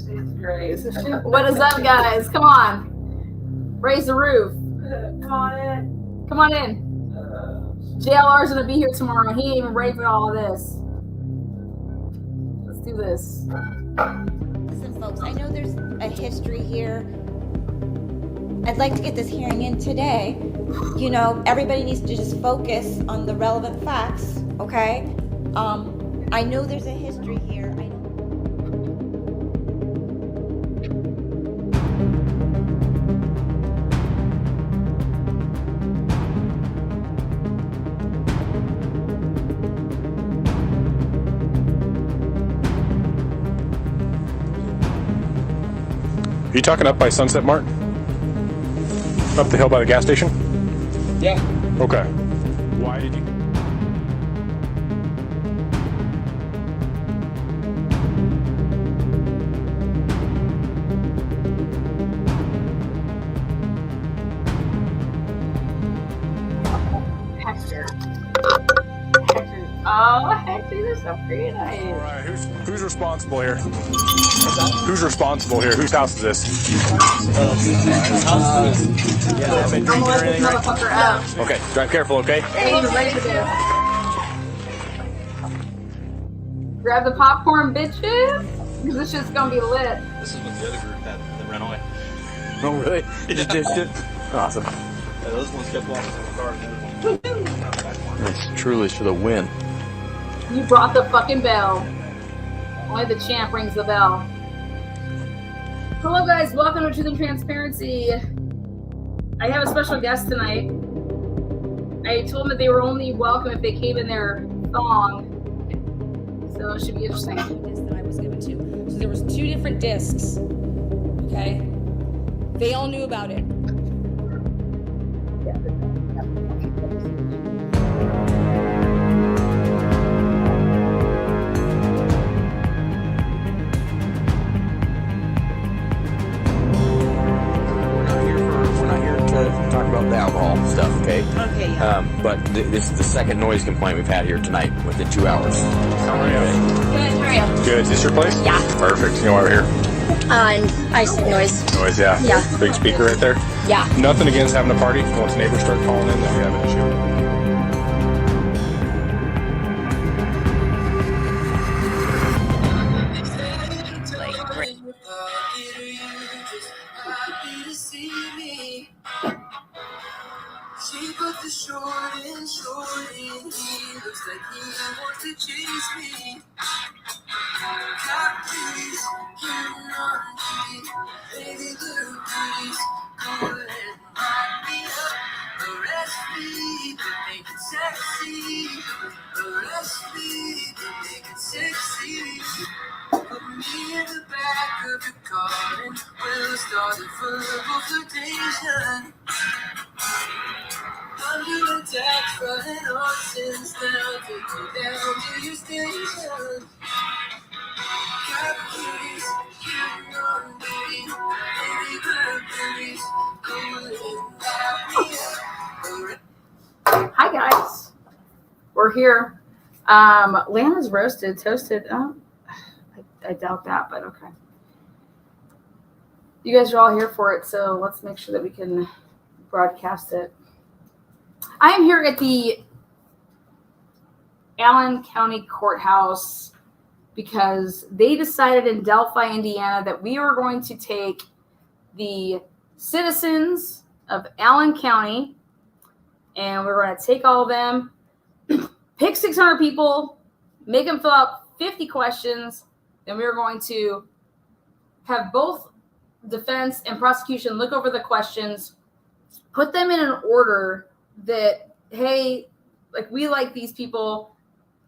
Great. What is up, guys? Come on. Raise the roof. Come on in. Come on in. JLR's going to be here tomorrow. He ain't even ready for all of this. Let's do this. Listen, folks, I know there's a history here. I'd like to get this hearing in today. You know, everybody needs to just focus on the relevant facts, okay? I know there's a history here. Are you talking up by Sunset Mart? Up the hill by the gas station? Yeah. Okay. Why did you? Hector. Oh, Hector, you're so pretty. All right. Who's responsible here? Who's responsible here? Whose house is this? Yeah, I've been drinking or anything, right? Motherfucker up. Okay. Drive careful, okay? Ain't even ready for this. Grab the popcorn, bitches. This shit's gonna be lit. This is with the other group that ran away. Oh, really? You just did shit? Awesome. Yeah, those ones kept walking in the car. It's truly for the win. You brought the fucking bell. Only the champ rings the bell. Hello, guys. Welcome to Truth and Transparency. I have a special guest tonight. I told them that they were only welcome if they came in their thong. So it should be interesting. That I was given to. So there was 2 different discs. Okay? They all knew about it. Talk about the alcohol stuff, okay? Okay, yeah. But this is the second noise complaint we've had here tonight within 2 hours. How are you? Good, how are you? Good. Is this your place? Yeah. Perfect. You know why we're here? I see noise. Noise, yeah. Yeah. Big speaker right there. Yeah. Nothing against having a party. Once neighbors start calling in, then we have an issue. She put the short in, he looks like he wants to chase me. Cop, please, getting on me. Baby blue, please, go ahead and lock me up. Arrest me, but make it sexy. Arrest me, but make it sexy. Put me in the back of the car and we'll start a verbal flirtation. Under attack, running on since now. Take me down to your station. Cop, please, getting on me. Baby girl, please, go ahead and lock me up. Hi, guys. We're here. Lana's roasted, toasted. I doubt that, but okay. You guys are all here for it, so let's make sure that we can broadcast it. I am here at the Allen County Courthouse because they decided in Delphi, Indiana, that we were going to take the citizens of Allen County and we're going to take all of them, pick 600 people, make them fill out 50 questions, and we're going to have both defense and prosecution look over the questions, put them in an order that, hey, like, we like these people.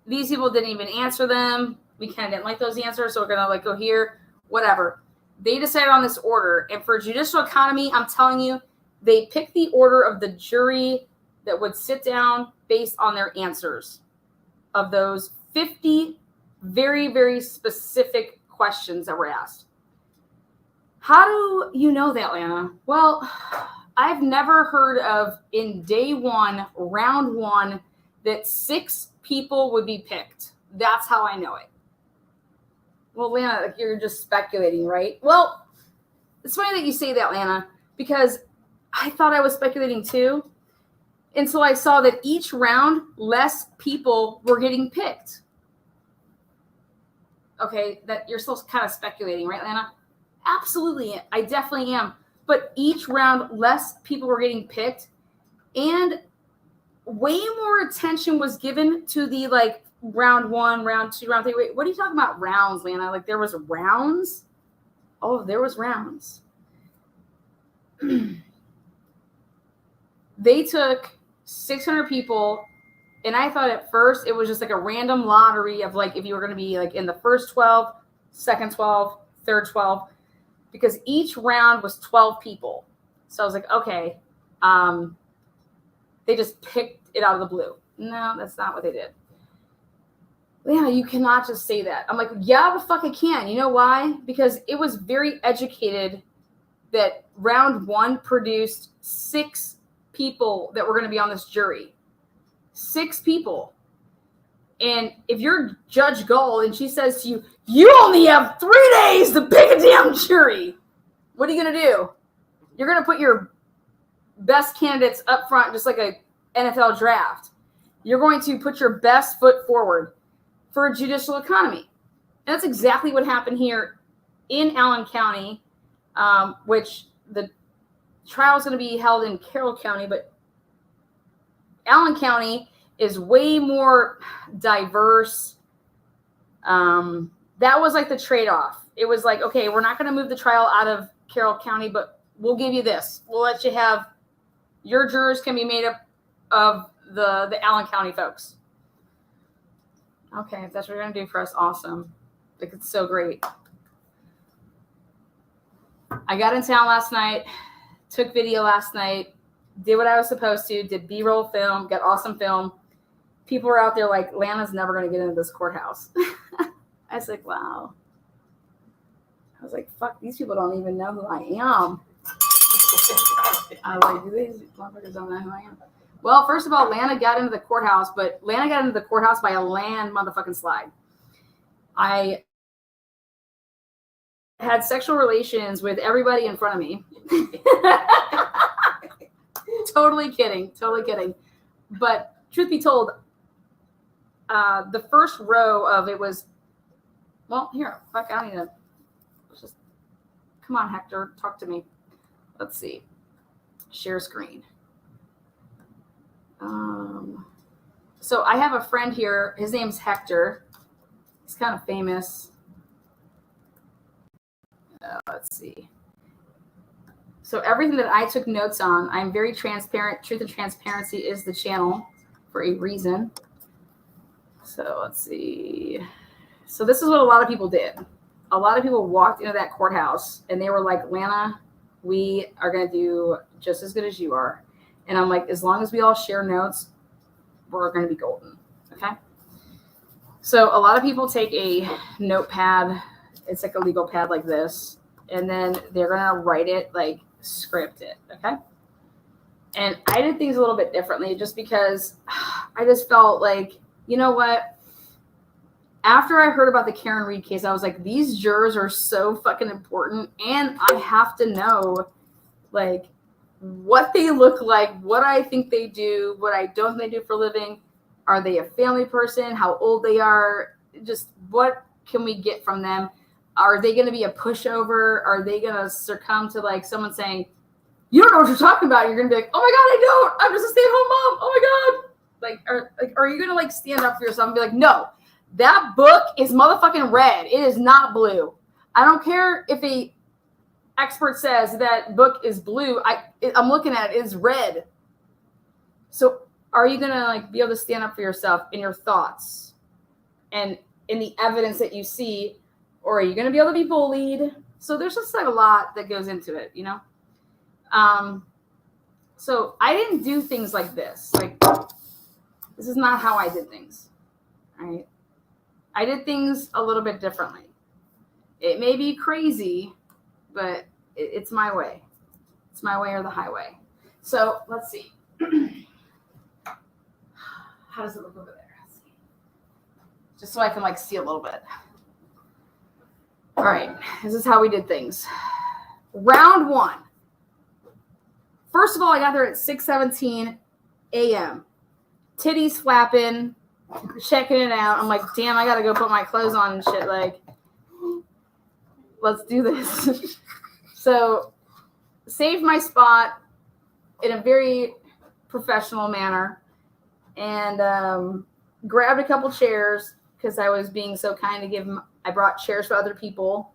These people didn't even answer them. We kind of didn't like those answers, so we're going to, like, go here, whatever. They decided on this order. And for judicial economy, I'm telling you, they picked the order of the jury that would sit down based on their answers of those 50 very, very specific questions that were asked. How do you know that, Lana? Well, I've never heard of in day one, round one, that 6 people would be picked. That's how I know it. Well, Lana, like, you're just speculating, right? Well, it's funny that you say that, Lana, because I thought I was speculating too. Until I saw that each round, less people were getting picked. Okay, that you're still kind of speculating, right, Lana? Absolutely, I definitely am. But each round, less people were getting picked, and way more attention was given to the like round 1, round 2, round 3. Wait, what are you talking about rounds, Lana? Like there was rounds? Oh, there was rounds. They took 600 people, and I thought at first it was just like a random lottery of like if you were going to be like in the first 12, second 12, third 12, because each round was 12 people. So I was like, okay, they just picked it out of the blue. No, that's not what they did. Yeah, you cannot just say that. I'm like, yeah, the fuck I can. You know why? Because it was very educated that round 1 produced 6 people that were going to be on this jury. 6 people. And if you're Judge Gull and she says to you, you only have 3 days to pick a damn jury, what are you going to do? You're going to put your best candidates up front, just like a NFL draft. You're going to put your best foot forward for a judicial economy. And that's exactly what happened here in Allen County, which the trial is going to be held in Carroll County, but Allen County is way more diverse. That was like the trade-off. It was like, okay, we're not going to move the trial out of Carroll County, but we'll give you this. We'll let you have your jurors can be made up of the Allen County folks. Okay, if that's what you're going to do for us, awesome. Like, it's so great. I got in town last night, took video last night, did what I was supposed to, did B-roll film, got awesome film. People were out there like, Lana's never going to get into this courthouse. I was like, wow. I was like, fuck, these people don't even know who I am. I was like, these motherfuckers don't know who I am. Well, first of all, Lana got into the courthouse, but Lana got into the courthouse by a land motherfucking slide. I had sexual relations with everybody in front of me. Totally kidding. But truth be told, the first row of it was, well, here, fuck, I don't need to, just, come on, Hector, talk to me. Let's see. Share screen. So I have a friend here. His name's Hector. He's kind of famous. Let's see. So everything that I took notes on, I'm very transparent. Truth and Transparency is the channel for a reason. So let's see. So this is what a lot of people did. A lot of people walked into that courthouse and they were like, Lana, we are going to do just as good as you are. And I'm like, as long as we all share notes, we're going to be golden. Okay. So a lot of people take a notepad. It's like a legal pad like this. And then they're going to write it, like script it. Okay. And I did things a little bit differently just because I just felt like, you know what? After I heard about the Karen Reed case, I was like, these jurors are so fucking important. And I have to know, like, what they look like, what I think they do, what I don't think they do for a living. Are they a family person? How old they are? Just what can we get from them? Are they going to be a pushover? Are they going to succumb to like someone saying, you don't know what you're talking about? You're going to be like, oh my God, I don't. I'm just a stay-at-home mom. Oh my God. Like, are you going to like stand up for yourself and be like, no, that book is motherfucking red. It is not blue. I don't care if a expert says that book is blue. I'm looking at it, it's red. So are you going to like be able to stand up for yourself in your thoughts and in the evidence that you see, or are you going to be able to be bullied? So there's just like a lot that goes into it, you know? So I didn't do things like this. Like, this is not how I did things, right? I did things a little bit differently. It may be crazy, but it's my way. It's my way or the highway. So let's see. How does it look over there? Let's see. Just so I can like see a little bit. All right, this is how we did things. Round one. First of all, I got there at 6:17 a.m. Titties flapping, checking it out. I'm like, damn, I gotta go put my clothes on and shit. Like, let's do this. So, saved my spot in a very professional manner and grabbed a couple chairs because I was being so kind to give them. I brought chairs for other people.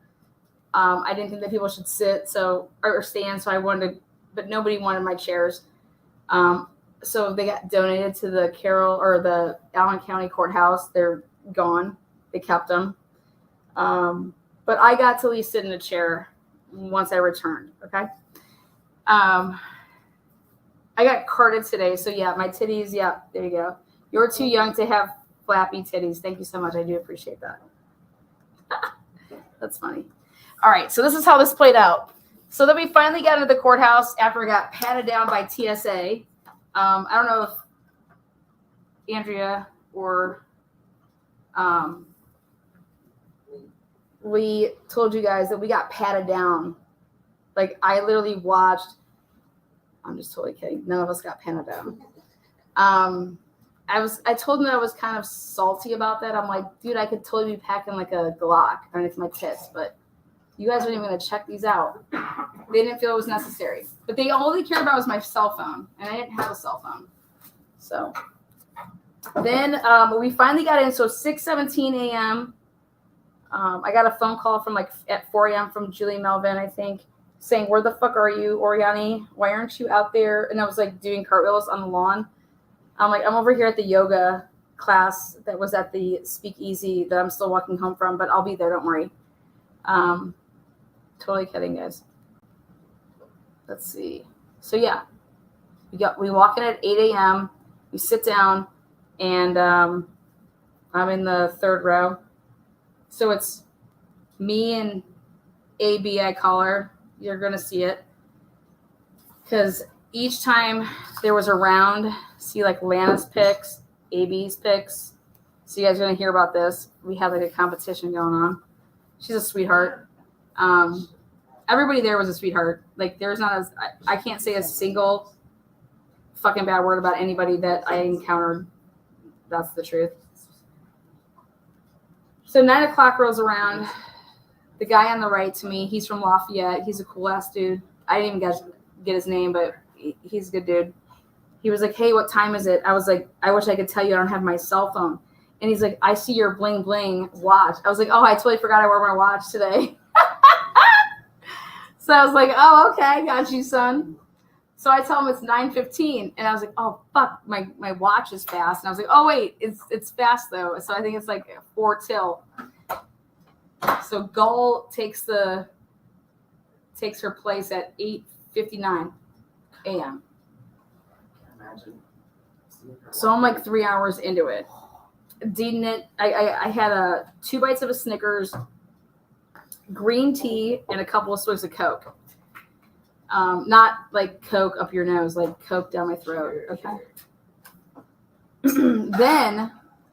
I didn't think that people should sit or stand, so I wanted to, but nobody wanted my chairs. So they got donated to the the Allen County Courthouse. They're gone. They kept them. But I got to at least sit in a chair once I returned. Okay. I got carded today. So yeah, my titties. Yeah, there you go. You're too young to have flappy titties. Thank you so much. I do appreciate that. That's funny. All right. So this is how this played out. So then we finally got into the courthouse after I got patted down by TSA. I don't know if Andrea or we told you guys that we got patted down. Like, I literally watched. I'm just totally kidding. None of us got patted down. I told them that I was kind of salty about that. I'm like, dude, I could totally be packing like a Glock underneath my tits, but you guys weren't even going to check these out. They didn't feel it was necessary. But they all they cared about was my cell phone, and I didn't have a cell phone. So then we finally got in. So 6:17 a.m. I got a phone call from at 4 a.m. from Julie Melvin, I think, saying, "Where the fuck are you, Oriani? Why aren't you out there?" And I was like doing cartwheels on the lawn. I'm like, I'm over here at the yoga class that was at the Speakeasy that I'm still walking home from, but I'll be there. Don't worry. Totally kidding, guys. Let's see. So yeah, we walk in at 8 a.m. We sit down, and I'm in the third row. So it's me and AB, I call her. You're gonna see it because each time there was a round, see like Lana's picks, AB's picks. So you guys are gonna hear about this. We had like a competition going on. She's a sweetheart. Everybody there was a sweetheart. Like, there's not I can't say a single fucking bad word about anybody that I encountered. That's the truth. So 9 o'clock rolls around. The guy on the right to me, he's from Lafayette. He's a cool ass dude. I didn't even get his name, but he's a good dude. He was like, "Hey, what time is it?" I was like, "I wish I could tell you. I don't have my cell phone." And he's like, "I see your bling bling watch." I was like, "Oh, I totally forgot I wore my watch today." So I was like, "Oh, okay, got you, son." So I tell him it's 9:15, and I was like, "Oh fuck, my watch is fast." And I was like, "Oh wait, it's fast though." So I think it's like 4 till. So Gull takes her place at 8:59 a.m. So I'm like 3 hours into it. Eating it. I had 2 bites of a Snickers, green tea, and a couple of swigs of Coke. Not like Coke up your nose, like Coke down my throat. Okay. Then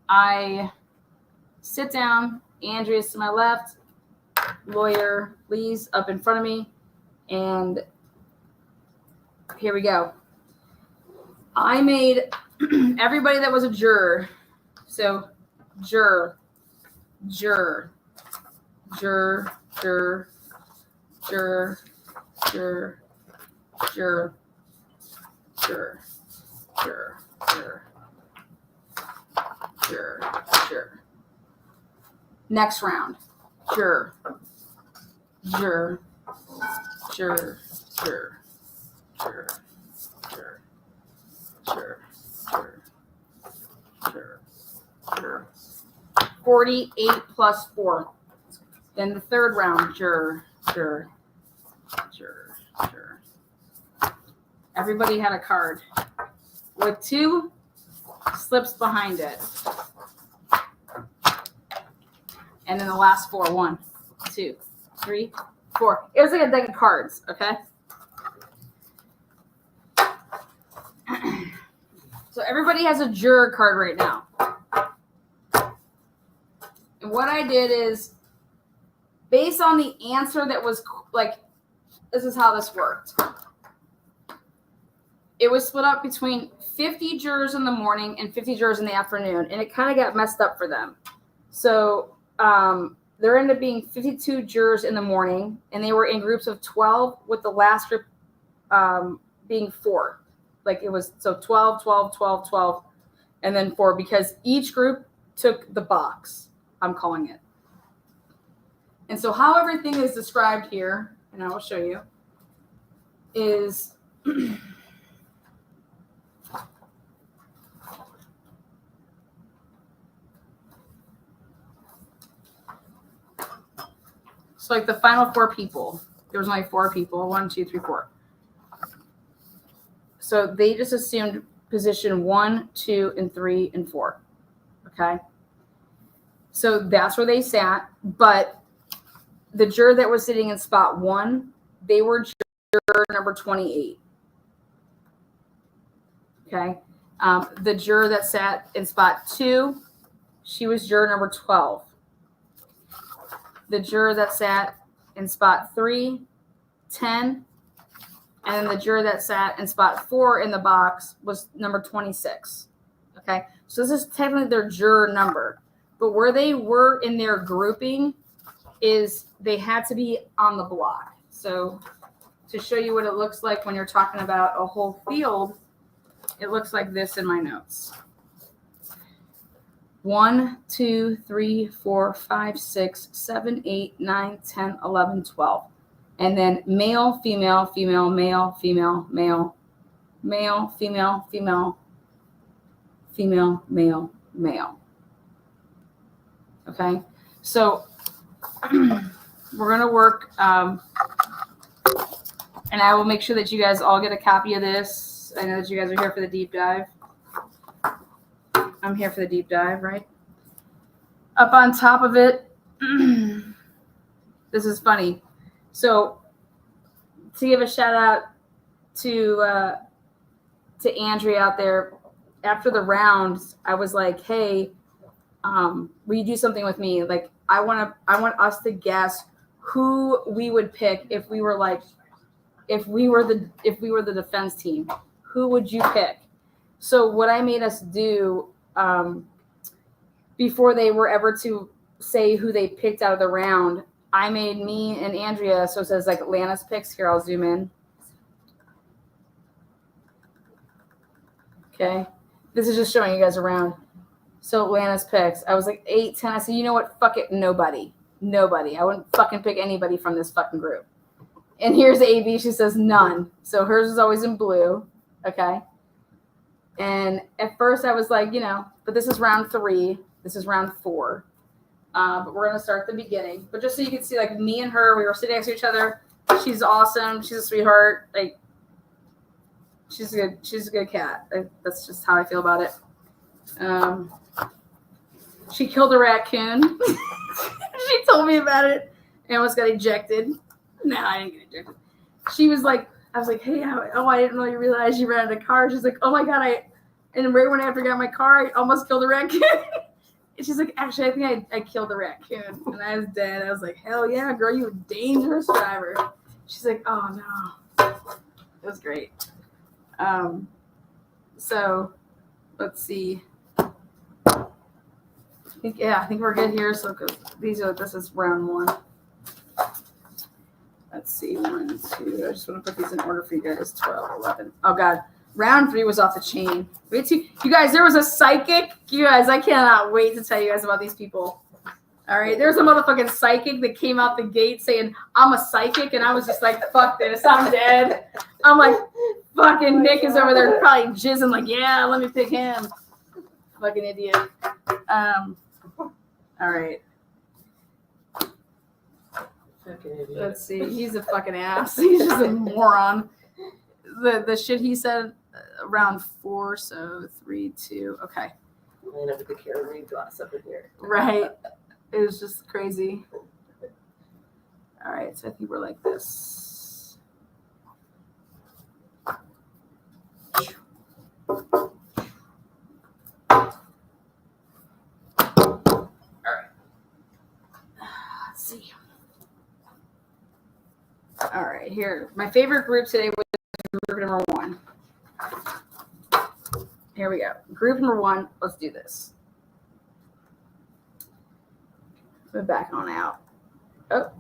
I sit down. Andrea's to my left. Lawyer Lee's up in front of me. And here we go. I made everybody that was a juror. So juror, juror, juror, juror, juror, juror, juror, juror, juror, juror, juror, juror. Next round. Juror, juror, juror, juror, juror, juror, juror, juror, juror, juror. 48 plus 4. Then the third round, juror, juror, juror, juror. Everybody had a card with 2 slips behind it. And then the last 4, 1, 2, 3, 4. It was like a deck of cards, okay? So everybody has a juror card right now. And what I did is based on the answer that was like, this is how this worked. It was split up between 50 jurors in the morning and 50 jurors in the afternoon, and it kind of got messed up for them. So there ended up being 52 jurors in the morning, and they were in groups of 12, with the last group being 4. Like it was, so 12, 12, 12, 12, and then 4, because each group took the box, I'm calling it. And so how everything is described here, and I will show you, is so like the final 4 people, there was only 4 people, 1, 2, 3, 4. So they just assumed position 1, 2, and 3, and 4. Okay. So that's where they sat. But the juror that was sitting in spot 1, they were juror number 28. Okay. The juror that sat in spot 2, she was juror number 12. The juror that sat in spot 3, 10. And the juror that sat in spot 4 in the box was number 26. Okay. So this is technically their juror number. But where they were in their grouping is they had to be on the block. So to show you what it looks like when you're talking about a whole field, it looks like this in my notes. 1, 2, 3, 4, 5, 6, 7, 8, 9, 10, 11, 12. And then male, female, female, male, female, male, male, female, female, female, male, male. Okay, so we're going to work, and I will make sure that you guys all get a copy of this. I know that you guys are here for the deep dive. I'm here for the deep dive, right? Up on top of it, this is funny. So to give a shout out to Andrea out there, after the rounds, I was like, hey, will you do something with me? Like, I want us to guess who we would pick if we were the defense team. Who would you pick? So what I made us do before they were ever to say who they picked out of the round, I made me and Andrea, so it says like Atlanta's picks. Here, I'll zoom in. Okay. This is just showing you guys around. So Atlanta's picks. I was like 8, 10. I said, you know what? Fuck it. Nobody. I wouldn't fucking pick anybody from this fucking group. And here's AB. She says none. So hers is always in blue. Okay. And at first I was like, but this is round 3. This is round 4. But we're going to start at the beginning. But just so you can see, like, me and her, we were sitting next to each other. She's awesome. She's a sweetheart. Like, she's good. She's a good cat. That's just how I feel about it. She killed a raccoon. She told me about it and almost got ejected. No, I didn't get ejected. She was like, I was like, hey, I didn't really realize you ran out of car. She's like, oh my God, and right when I forgot my car, I almost killed a raccoon. And she's like, actually, I think I killed the raccoon. And I was dead. I was like, hell yeah, girl, you a dangerous driver. She's like, oh no. It was great. So let's see. I think we're good here. So this is round 1. Let's see, 1, 2. I just want to put these in order for you guys. 12, 11. Oh God. Round 3 was off the chain. You guys, there was a psychic. You guys, I cannot wait to tell you guys about these people. All right. There's a motherfucking psychic that came out the gate saying, I'm a psychic. And I was just like, fuck this. I'm dead. I'm like, fucking Nick is over there probably jizzing like, yeah, let me pick him. Fucking idiot. All right. Let's see. He's a fucking ass. He's just a moron. The shit he said around 4, so 3, 2. Okay. I never took care of read glass over here. Right. It was just crazy. All right, so I think we're like this. All right. Let's see. All right, here. My favorite group today was group number 1. Here we go. Group number 1. Let's do this. Move back on out. Oh.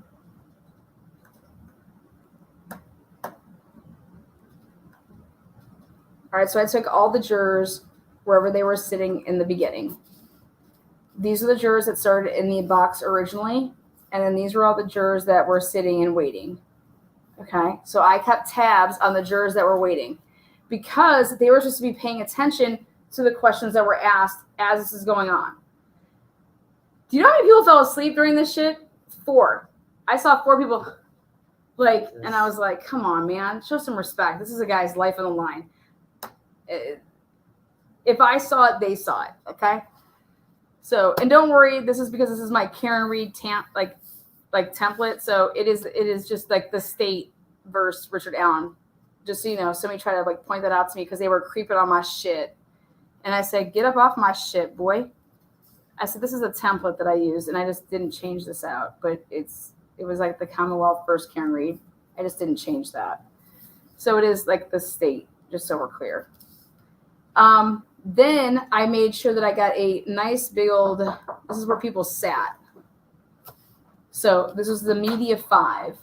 All right, so I took all the jurors wherever they were sitting in the beginning. These are the jurors that started in the box originally, and then these were all the jurors that were sitting and waiting. Okay, so I kept tabs on the jurors that were waiting because they were supposed to be paying attention to the questions that were asked as this is going on. Do you know how many people fell asleep during this shit? 4. I saw 4 people, and I was like, come on, man, show some respect. This is a guy's life on the line. If I saw it, they saw it, okay? So, and don't worry, this is because this is my Karen Reed template. So it is just like the state versus Richard Allen. Just so you know, somebody tried to point that out to me because they were creeping on my shit. And I said, get up off my shit, boy. I said, this is a template that I used, and I just didn't change this out. But it was like the Commonwealth versus Karen Reed. I just didn't change that. So it is like the state, just so we're clear. Then I made sure that I got a nice big old, this is where people sat. So this was the media 5.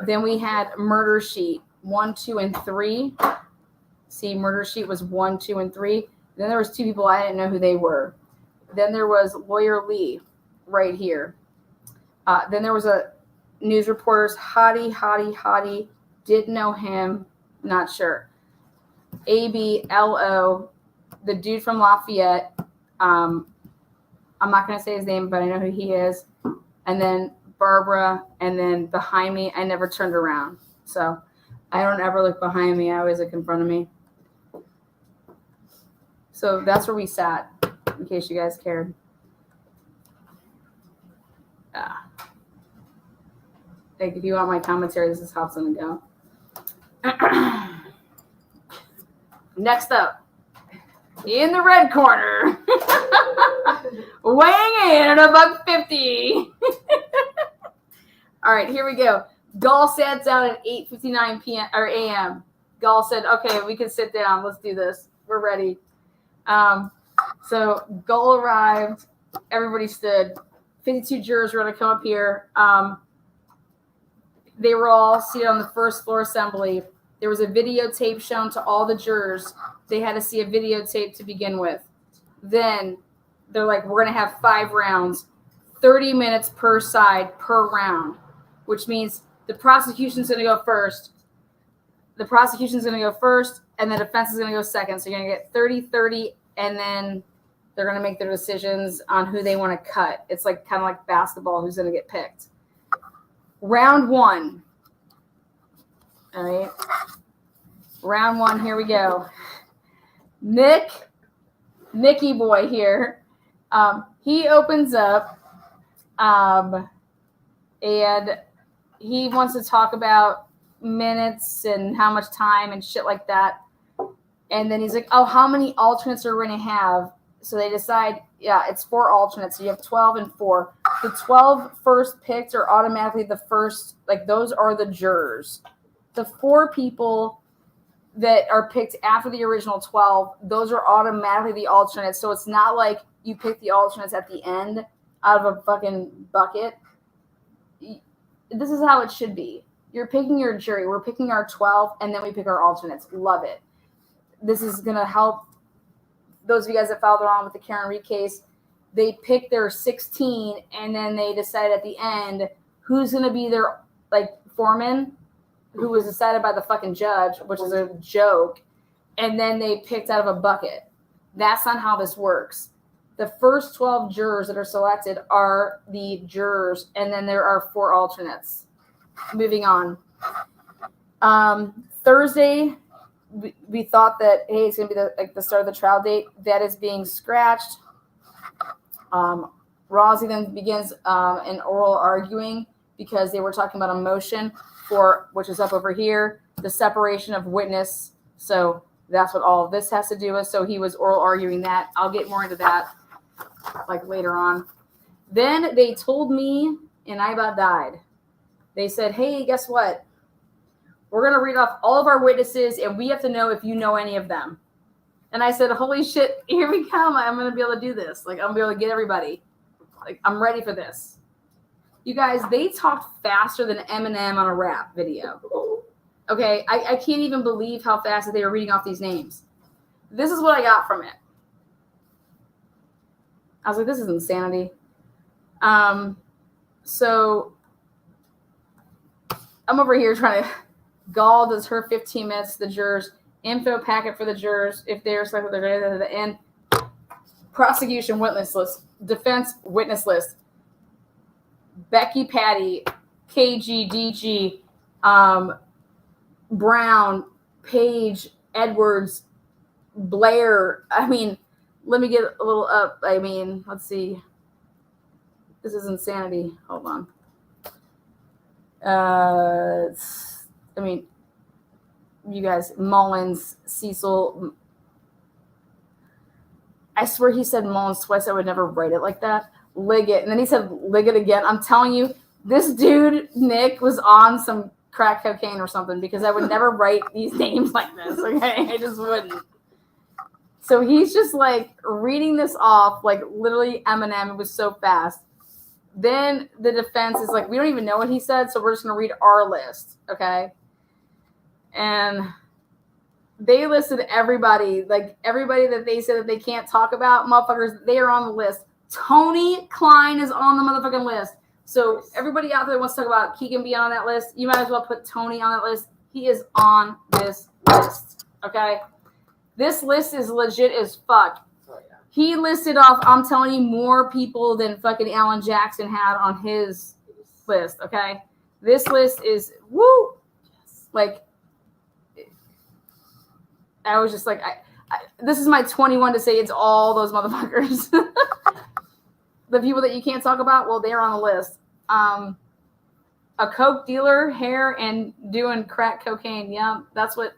Then we had murder sheet 1, 2, and 3. See, murder sheet was 1, 2, and 3. Then there was 2 people I didn't know who they were. Then there was lawyer Lee right here. Then there was a news reporters, Hottie. Didn't know him, not sure. ABLO, the dude from Lafayette. I'm not going to say his name, but I know who he is. And then Barbara, and then behind me, I never turned around. So I don't ever look behind me. I always look in front of me. So that's where we sat, in case you guys cared. If you want my commentary, this is how it's going to go. Next up, in the red corner, weighing in at $150. All right, here we go. Gall sat down at 8:59 p.m. or a.m. Gall said, "Okay, we can sit down. Let's do this. We're ready." So Gall arrived. Everybody stood. 52 jurors were going to come up here. They were all seated on the first floor assembly. There was a videotape shown to all the jurors. They had to see a videotape to begin with. Then they're like, we're going to have 5 rounds, 30 minutes per side per round, which means the prosecution's going to go first. The prosecution's going to go first, and the defense is going to go second. So you're going to get 30, and then they're going to make their decisions on who they want to cut. It's like kind of like basketball, who's going to get picked. Round 1. All right. Round 1, here we go. Nicky boy here. He opens up and he wants to talk about minutes and how much time and shit like that. And then he's like, oh, how many alternates are we going to have? So they decide, yeah, it's 4 alternates. So you have 12 and 4. The 12 first picked are automatically the first, like those are the jurors. The 4 people that are picked after the original 12, those are automatically the alternates. So it's not like you pick the alternates at the end out of a fucking bucket. This is how it should be. You're picking your jury. We're picking our 12, and then we pick our alternates. Love it. This is going to help those of you guys that followed along with the Karen Reed case. They pick their 16, and then they decide at the end who's going to be their foreman, who was decided by the fucking judge, which is a joke, and then they picked out of a bucket. That's not how this works. The first 12 jurors that are selected are the jurors, and then there are 4 alternates. Moving on. Thursday, we thought that, hey, it's going to be the start of the trial date. That is being scratched. Rosie then begins an oral arguing because they were talking about a motion for, which is up over here, the separation of witness. So that's what all of this has to do with. So he was oral arguing that. I'll get more into that later on. Then they told me, and I about died. They said, hey, guess what? We're going to read off all of our witnesses, and we have to know if you know any of them. And I said, holy shit, here we come. I'm going to be able to do this. Like, I'm going to be able to get everybody. Like, I'm ready for this. You guys, they talked faster than Eminem on a rap video. Okay, I can't even believe how fast that they were reading off these names. This is what I got from it. I was like, this is insanity. So I'm over here trying to Gall does her 15 minutes to the jurors, info packet for the jurors if they're selected at the end, prosecution witness list, defense witness list, Becky Patty, KG, DG, Brown, Page, Edwards, Blair. I mean, let me get a little up. I mean, let's see. This is insanity. Hold on. I mean, you guys, Mullins, Cecil. I swear he said Mullins twice. I would never write it like that. Liggett. And then he said Liggett again. I'm telling you, this dude, Nick, was on some crack cocaine or something because I would never write these names like this. Okay. I just wouldn't. So he's just like reading this off like literally Eminem. It was so fast. Then the defense is like, we don't even know what he said, so we're just going to read our list, okay? And they listed everybody, like everybody that they said that they can't talk about, motherfuckers, they are on the list. Tony Klein is on the motherfucking list. So everybody out there that wants to talk about Keegan being on that list, you might as well put Tony on that list. He is on this list, okay? This list is legit as fuck. He listed off, I'm telling you, more people than fucking Alan Jackson had on his list, okay? This list is, woo! Like, I was just like, this is my 21 to say it's all those motherfuckers. The people that you can't talk about, well, they're on the list. A coke dealer, hair, and doing crack cocaine. Yeah, that's what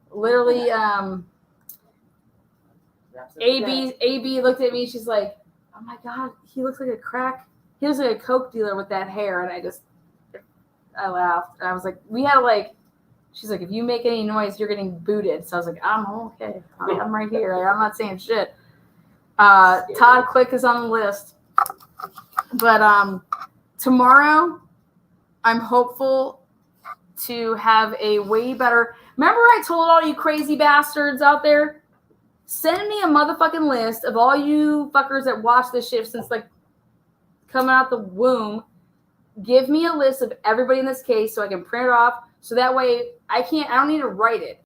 literally... AB looked at me. She's like, "Oh my god, he looks like he looks like a coke dealer with that hair." And I laughed. And I was like, "We had like," she's like, "If you make any noise, you're getting booted." So I was like, "I'm okay. I'm right here. I'm not saying shit." Todd Click is on the list, but tomorrow, I'm hopeful to have a way better. Remember, I told all you crazy bastards out there. Send me a motherfucking list of all you fuckers that watch this shit since like coming out the womb. Give me a list of everybody in this case so I can print it off. So that way I don't need to write it.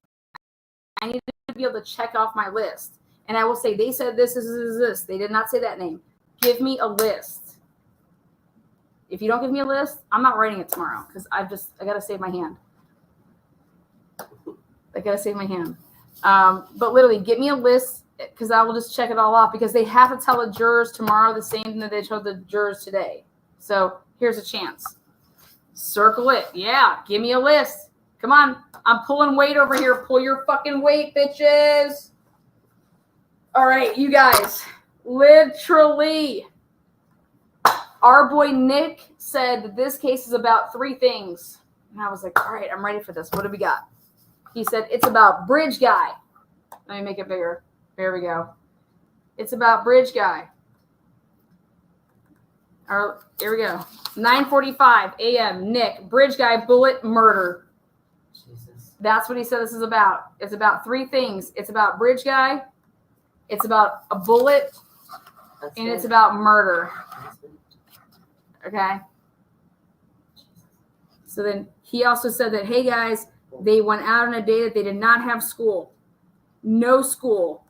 I need to be able to check off my list. And I will say, they said this. They did not say that name. Give me a list. If you don't give me a list, I'm not writing it tomorrow because I got to save my hand. But literally, get me a list because I will just check it all off because they have to tell the jurors tomorrow the same thing that they told the jurors today. So here's a chance. Circle it. Yeah, give me a list. Come on. I'm pulling weight over here. Pull your fucking weight, bitches. All right, you guys. Literally, our boy Nick said that this case is about 3 things. And I was like, all right, I'm ready for this. What do we got? He said, it's about Bridge Guy. Let me make it bigger. There we go. It's about Bridge Guy. Here we go. 9:45 a.m. Nick, Bridge Guy, bullet murder. Jesus. That's what he said this is about. It's about 3 things. It's about Bridge Guy. It's about a bullet. And it's about murder. Okay. So then he also said that, hey, guys, they went out on a day that they did not have school. No school.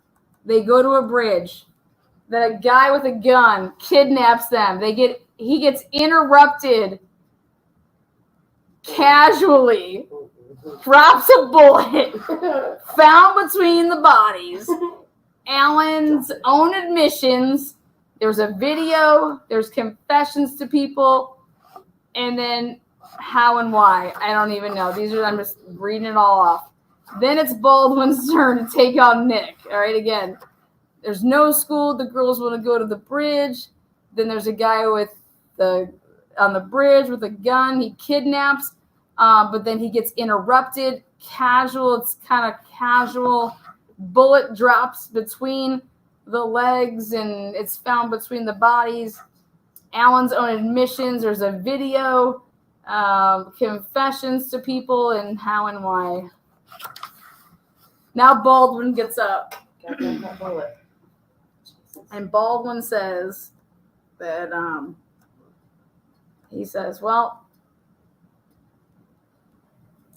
They go to a bridge. That a guy with a gun kidnaps them. He gets interrupted casually. Drops a bullet. Found between the bodies. Alan's own admissions. There's a video. There's confessions to people. And then how and why, I don't even know. I'm just reading it all off. Then it's Baldwin's turn to take on Nick. All right, again, there's no school. The girls want to go to the bridge. Then there's a guy with the on the bridge with a gun. He kidnaps, but then he gets interrupted. It's kind of casual. Bullet drops between the legs, and it's found between the bodies. Alan's own admissions. There's a video, confessions to people, and how and why. Now Baldwin gets up. Goddamn that bullet. And Baldwin says that he says, well,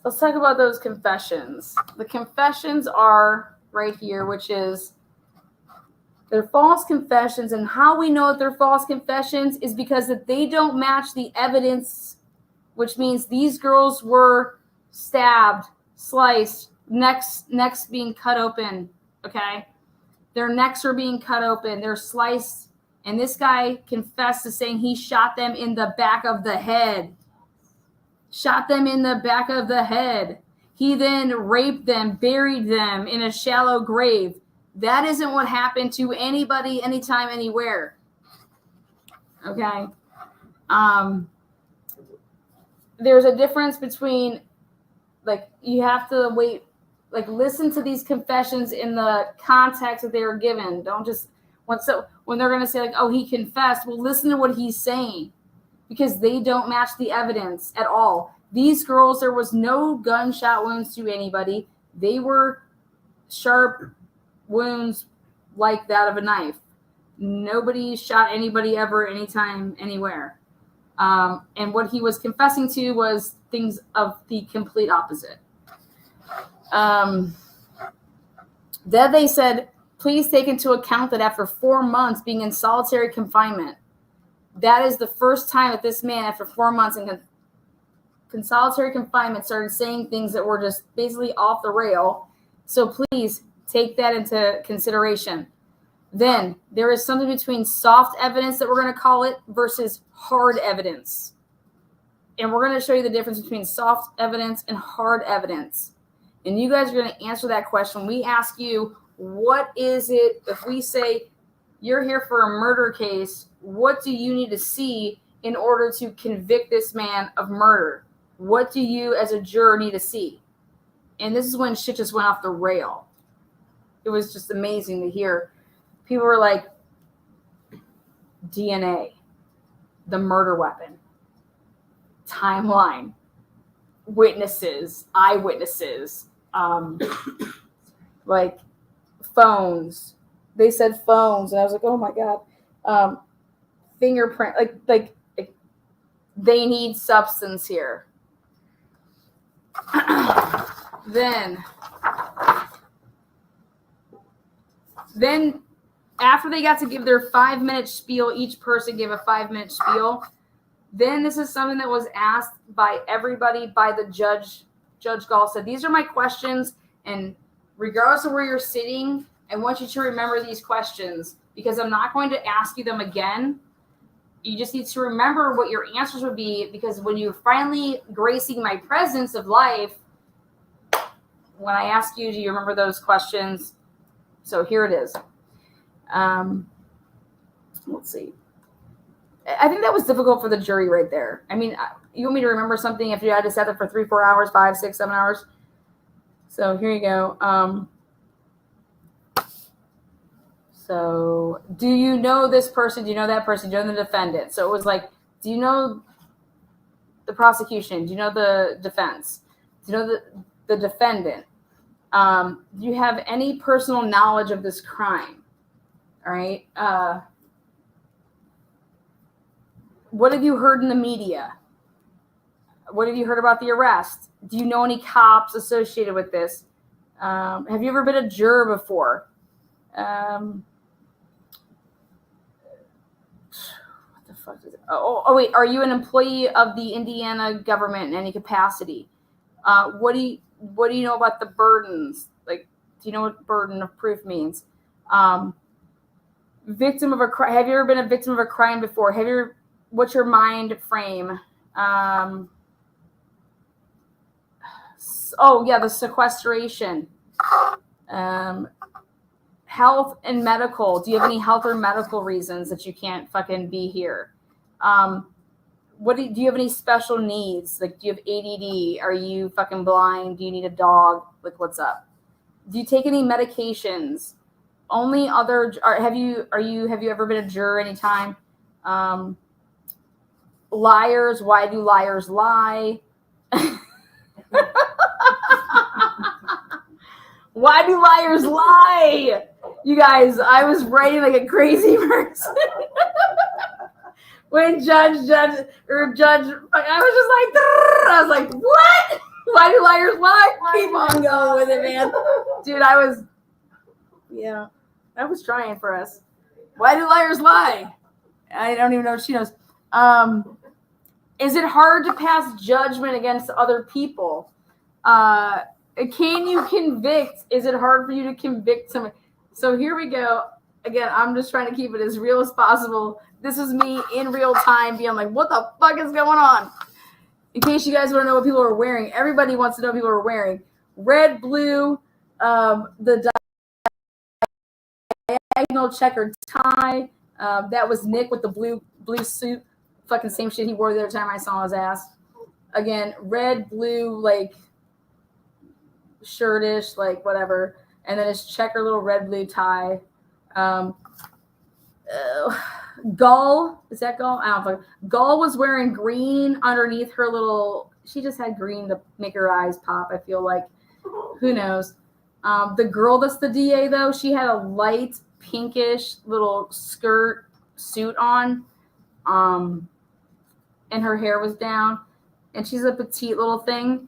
let's talk about those confessions. The confessions are right here, which is they're false confessions. And how we know that they're false confessions is because that they don't match the evidence, which means these girls were stabbed, sliced, necks being cut open, okay? Their necks are being cut open. They're sliced. And this guy confessed to saying he shot them in the back of the head. Shot them in the back of the head. He then raped them, buried them in a shallow grave. That isn't what happened to anybody, anytime, anywhere. Okay? There's a difference between, like, you have to wait, like, listen to these confessions in the context that they were given. Don't just, when they're going to say, like, oh, he confessed, well, listen to what he's saying, because they don't match the evidence at all. These girls, there was no gunshot wounds to anybody. They were sharp wounds like that of a knife. Nobody shot anybody ever, anytime, anywhere. And what he was confessing to was things of the complete opposite. Then they said, please take into account that after 4 months being in solitary confinement, that is the first time that this man, after 4 months in solitary confinement, started saying things that were just basically off the rail. So please take that into consideration. Then there is something between soft evidence, that we're going to call it, versus hard evidence. And we're going to show you the difference between soft evidence and hard evidence. And you guys are going to answer that question. We ask you, what is it, if we say you're here for a murder case, what do you need to see in order to convict this man of murder? What do you as a juror need to see? And this is when shit just went off the rail. It was just amazing to hear. People were like, DNA, the murder weapon, timeline, witnesses, eyewitnesses, like phones. They said phones, and I was like, oh my God. Fingerprint, like they need substance here. Then after they got to give their 5-minute spiel, each person gave a 5-minute spiel. Then this is something that was asked by everybody, by the judge. Judge Gall said, these are my questions, and regardless of where you're sitting, I want you to remember these questions, because I'm not going to ask you them again. You just need to remember what your answers would be, because when you're finally gracing my presence of life, when I ask you, do you remember those questions? So here it is. Let's see. I think that was difficult for the jury right there. I mean, you want me to remember something if you had to sit there for 3, 4 hours, 5, 6, 7 hours? So here you go. So do you know this person? Do you know that person? Do you know the defendant? So it was like, do you know the prosecution? Do you know the defense? Do you know the defendant? Do you have any personal knowledge of this crime? All right. What have you heard in the media? What have you heard about the arrest? Do you know any cops associated with this? Have you ever been a juror before? What the fuck is it? Oh, wait. Are you an employee of the Indiana government in any capacity? What do you know about the burdens? Like, do you know what burden of proof means? Victim of a crime. Have you ever been a victim of a crime before? What's your mind frame? The sequestration. Health and medical. Do you have any health or medical reasons that you can't fucking be here? What do you have any special needs? Like, do you have ADD? Are you fucking blind? Do you need a dog? Like, what's up? Do you take any medications? Only other have you ever been a juror anytime? Liars, why do liars lie? Why do liars lie? You guys, I was writing like a crazy person. When judge, I was just like, I was like, what? Why do liars lie? Keep on going with it, man. Dude, I was trying for us. Why do liars lie? I don't even know if she knows. Is it hard to pass judgment against other people? Can you convict? Is it hard for you to convict someone? So here we go. Again, I'm just trying to keep it as real as possible. This is me in real time being like, what the fuck is going on? In case you guys want to know what people are wearing, everybody wants to know what people are wearing. Red, blue, the diagonal checkered tie. That was Nick with the blue suit. Fucking same shit he wore the other time I saw his ass. Again, red, blue, like shirtish, like whatever. And then his checker little red, blue tie. Gull, is that Gull? I don't know. Gull was wearing green underneath her little. She just had green to make her eyes pop. I feel like, who knows? The girl that's the DA though, she had a light pinkish little skirt suit on, and her hair was down, and she's a petite little thing.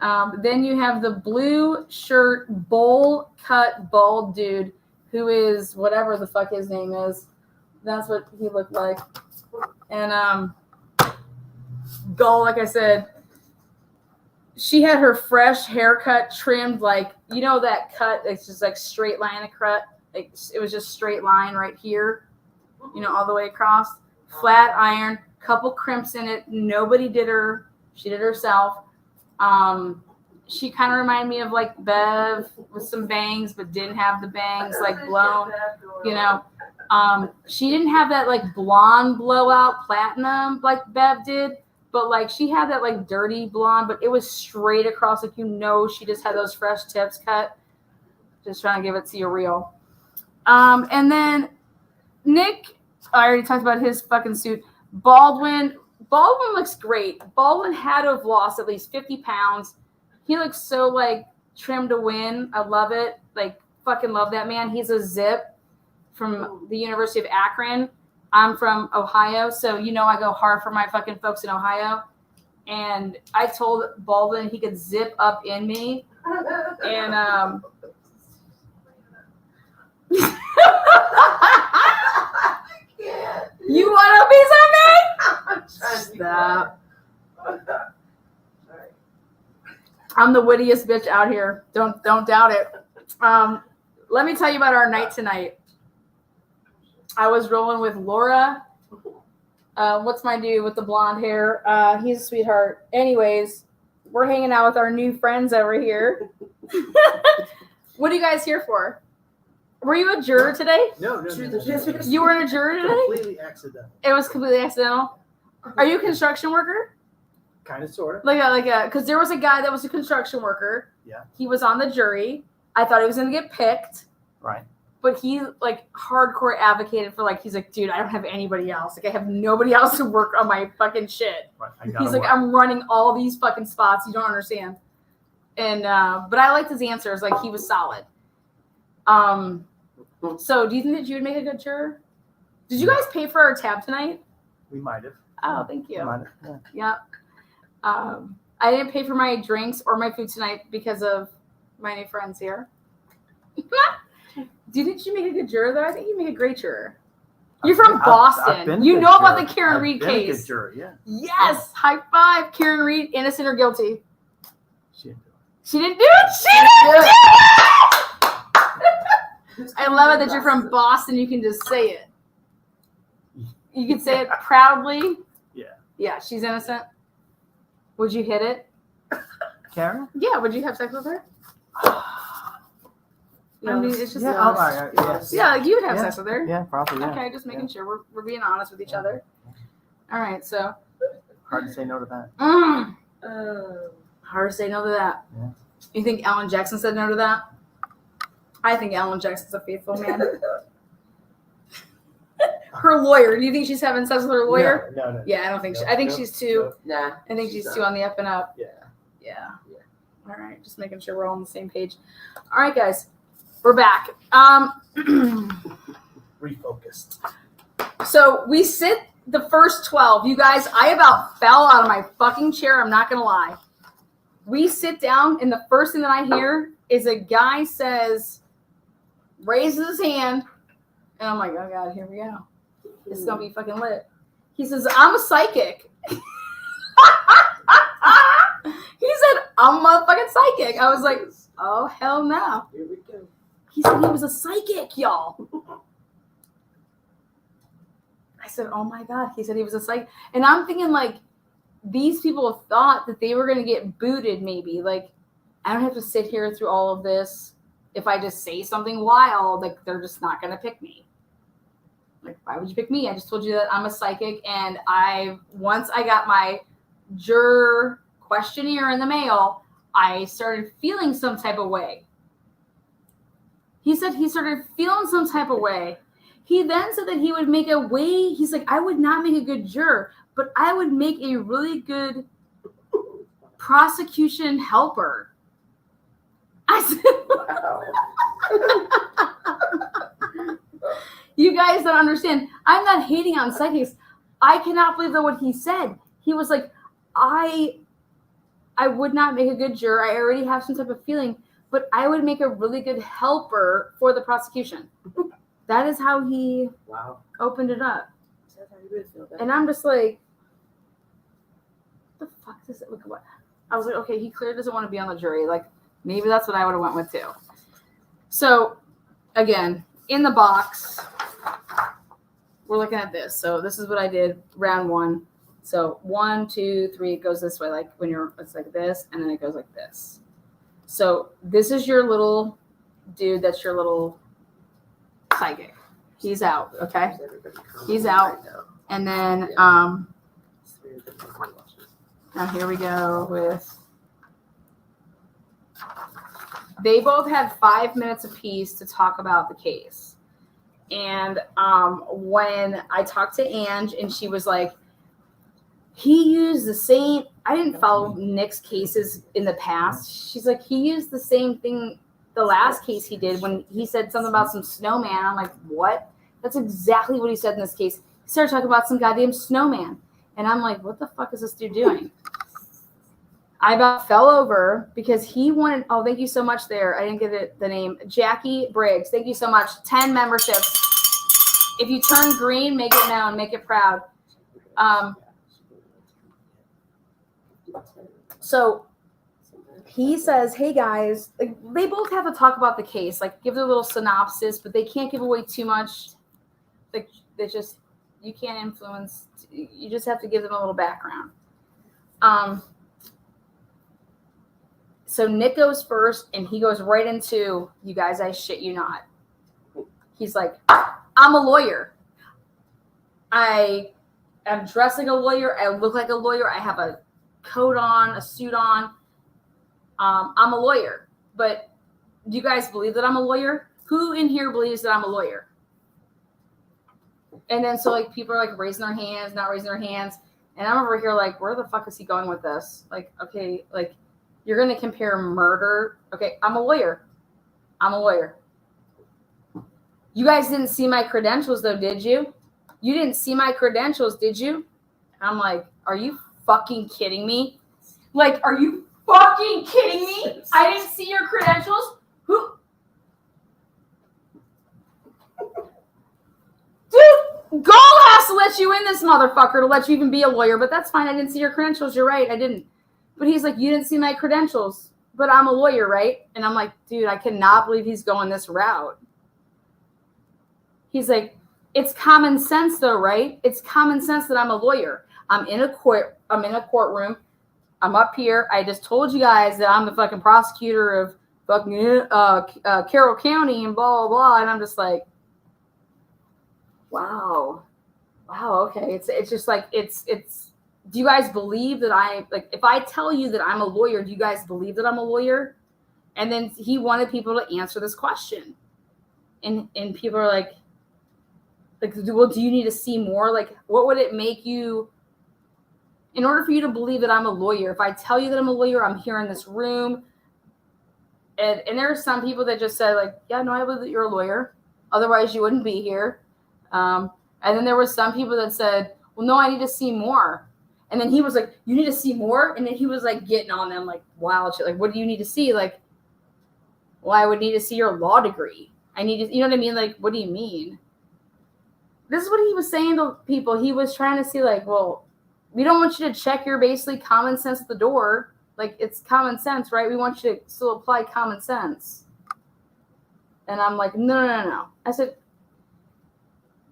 Then you have the blue shirt, bowl cut, bald dude who is whatever the fuck his name is. That's what he looked like. And Gull, like I said, she had her fresh haircut trimmed like, you know that cut, it's just like straight line of cut. Like, it was just straight line right here, you know, all the way across. Flat iron, couple crimps in it. Nobody did her. She did herself. She kind of reminded me of like Bev with some bangs, but didn't have the bangs like blown, you know. She didn't have that like blonde blowout platinum like Bev did, but like she had that like dirty blonde, but it was straight across, like, you know, she just had those fresh tips cut. Just trying to give it to you real. And then Nick, I already talked about his fucking suit. Baldwin looks great. Baldwin had to have lost at least 50 pounds. He looks so like trimmed to win. I love it. Like, fucking love that man. He's a zip from the University of Akron. I'm from Ohio, so you know I go hard for my fucking folks in Ohio. And I told Baldwin he could zip up in me. And you want a piece of me? Stop. I'm the wittiest bitch out here. Don't doubt it. Let me tell you about our night tonight. I was rolling with Laura. What's my dude with the blonde hair? He's a sweetheart. Anyways, we're hanging out with our new friends over here. What are you guys here for? Were you a juror today? No. You were a juror today? Completely accidental. It was completely accidental. Are you a construction worker? Kind of, sort of. Because there was a guy that was a construction worker. Yeah. He was on the jury. I thought he was going to get picked. Right. But he like hardcore advocated for like, he's like, dude, I don't have anybody else. Like, I have nobody else to work on my fucking shit. Right. He's like, I'm running all these fucking spots. You don't understand. And but I liked his answers. Like, he was solid. So do you think that you would make a good juror? Did you guys pay for our tab tonight? We might have. Oh, thank you. We might have. Yeah. I didn't pay for my drinks or my food tonight because of my new friends here. Do you think you make a good juror, though? I think you make a great juror. You're from Boston. You know about the Karen Reed case. A good juror, yeah. Yes. High five. Karen Reed, innocent or guilty? She didn't do it. She didn't do it? She didn't do it! I love it that you're from Boston. You can just say it. You can say it proudly. Yeah. Yeah, she's innocent. Would you hit it? Karen? Yeah, would you have sex with her? I mean, it's just yes. yeah, like you would have sex with her. Yeah, probably. Yeah. Okay, just making sure we're being honest with each other. All right, so Hard to say no to that. Hard to say no to that. Yeah. You think Alan Jackson said no to that? I think Alan Jackson's a faithful man. Her lawyer. Do you think she's having sex with her lawyer? No. Yeah, I don't think No, I think no, she's too. Nah. I think she's too on the up and up. Yeah. Yeah. Yeah. All right, just making sure we're all on the same page. All right, guys, we're back. Refocused. So we sit the first 12. You guys, I about fell out of my fucking chair. I'm not gonna lie. We sit down, and the first thing that I hear is a guy raises his hand, and I'm like, oh god, here we go. This is gonna be fucking lit. He says, I'm a psychic. He said, I'm a motherfucking psychic. I was like, oh, hell no. Here we go. He said he was a psychic, y'all. I said, oh my God. He said he was a psychic. And I'm thinking, like, these people thought that they were going to get booted, maybe. Like, I don't have to sit here through all of this. If I just say something wild, like, they're just not going to pick me. Like, why would you pick me? I just told you that I'm a psychic. And once I got my juror questionnaire in the mail, I started feeling some type of way. He said he started feeling some type of way. He then said that he would make a way. He's like, I would not make a good juror, but I would make a really good prosecution helper. I said, you guys don't understand. I'm not hating on psychics. I cannot believe that what he said. He was like, I would not make a good juror. I already have some type of feeling, but I would make a really good helper for the prosecution. That is how he opened it up. That's how you really feel about And I'm just like, what the fuck does it look like? I was like, okay, he clearly doesn't want to be on the jury. Like, maybe that's what I would have went with too. So, again, in the box, we're looking at this. So this is what I did round one. So 1, 2, 3, it goes this way. Like it's like this, and then it goes like this. So this is your little dude. That's your little psychic. He's out. Okay. He's out. And then, now here we go with, they both had 5 minutes apiece to talk about the case. And when I talked to Ange, and she was like, he used the same, I didn't follow Nick's cases in the past. She's like, he used the same thing the last case he did when he said something about some snowman. I'm like, what? That's exactly what he said in this case. He started talking about some goddamn snowman. And I'm like, what the fuck is this dude doing? I about fell over because he wanted, oh, thank you so much there. I didn't get the name. Jackie Briggs, thank you so much. 10 memberships. If you turn green, make it known, make it proud. So he says, hey guys, like, they both have to talk about the case, like give their little synopsis, but they can't give away too much. Like they just, you can't influence, you just have to give them a little background. So Nick goes first, and he goes right into, you guys, I shit you not. He's like, I'm a lawyer. I am dressed like a lawyer. I look like a lawyer. I have a coat on, a suit on. I'm a lawyer. But do you guys believe that I'm a lawyer? Who in here believes that I'm a lawyer? And then so like people are like raising their hands, not raising their hands. And I'm over here like, where the fuck is he going with this? Like, okay, like you're going to compare murder. Okay, I'm a lawyer. I'm a lawyer. You guys didn't see my credentials though, did you? You didn't see my credentials, did you? I'm like, are you fucking kidding me? Like, are you fucking kidding me? I didn't see your credentials? Who? Dude, Gall has to let you in this motherfucker to let you even be a lawyer, but that's fine. I didn't see your credentials. You're right. I didn't. But he's like, you didn't see my credentials, but I'm a lawyer, right? And I'm like, dude, I cannot believe he's going this route. He's like, it's common sense though, right? It's common sense that I'm a lawyer. I'm in a courtroom. I'm up here. I just told you guys that I'm the fucking prosecutor of fucking Carroll County and blah, blah, blah. And I'm just like, wow. Okay. It's just like, it's do you guys believe that if I tell you that I'm a lawyer, do you guys believe that I'm a lawyer? And then he wanted people to answer this question. And people are like, well, do you need to see more? Like, what would it make you, in order for you to believe that I'm a lawyer? If I tell you that I'm a lawyer, I'm here in this room. And there are some people that just said, like, yeah, no, I believe that you're a lawyer. Otherwise, you wouldn't be here. And then there were some people that said, well, no, I need to see more. And then he was like, you need to see more? And then he was like getting on them like wild shit. Like, what do you need to see? Like, well, I would need to see your law degree. I need to, you know what I mean? Like, what do you mean? This is what he was saying to people. He was trying to see like, well, we don't want you to check your basically common sense at the door. Like, it's common sense, right? We want you to still apply common sense. And I'm like, no. I said,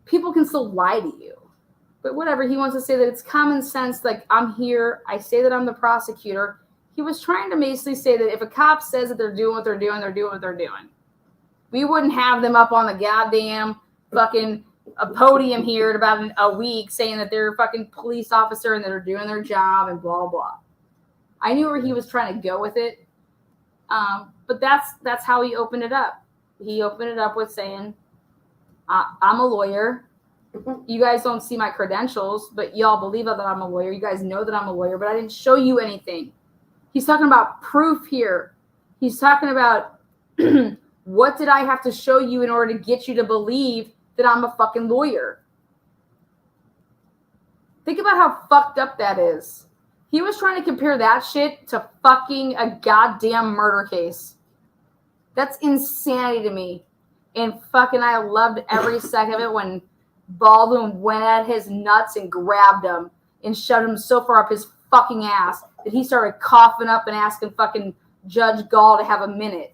people can still lie to you. But whatever, he wants to say that it's common sense. Like, I'm here. I say that I'm the prosecutor. He was trying to basically say that if a cop says that they're doing what they're doing, they're doing what they're doing. We wouldn't have them up on the goddamn fucking a podium here in about a week saying that they're a fucking police officer and that they're doing their job and blah, blah. I knew where he was trying to go with it. But that's how he opened it up. He opened it up with saying, I'm a lawyer. You guys don't see my credentials, but y'all believe that I'm a lawyer. You guys know that I'm a lawyer, but I didn't show you anything. He's talking about proof here. He's talking about what did I have to show you in order to get you to believe that I'm a fucking lawyer? Think about how fucked up that is. He was trying to compare that shit to fucking a goddamn murder case. That's insanity to me. And fucking I loved every second of it when Baldwin went at his nuts and grabbed him and shoved him so far up his fucking ass that he started coughing up and asking fucking Judge Gall to have a minute.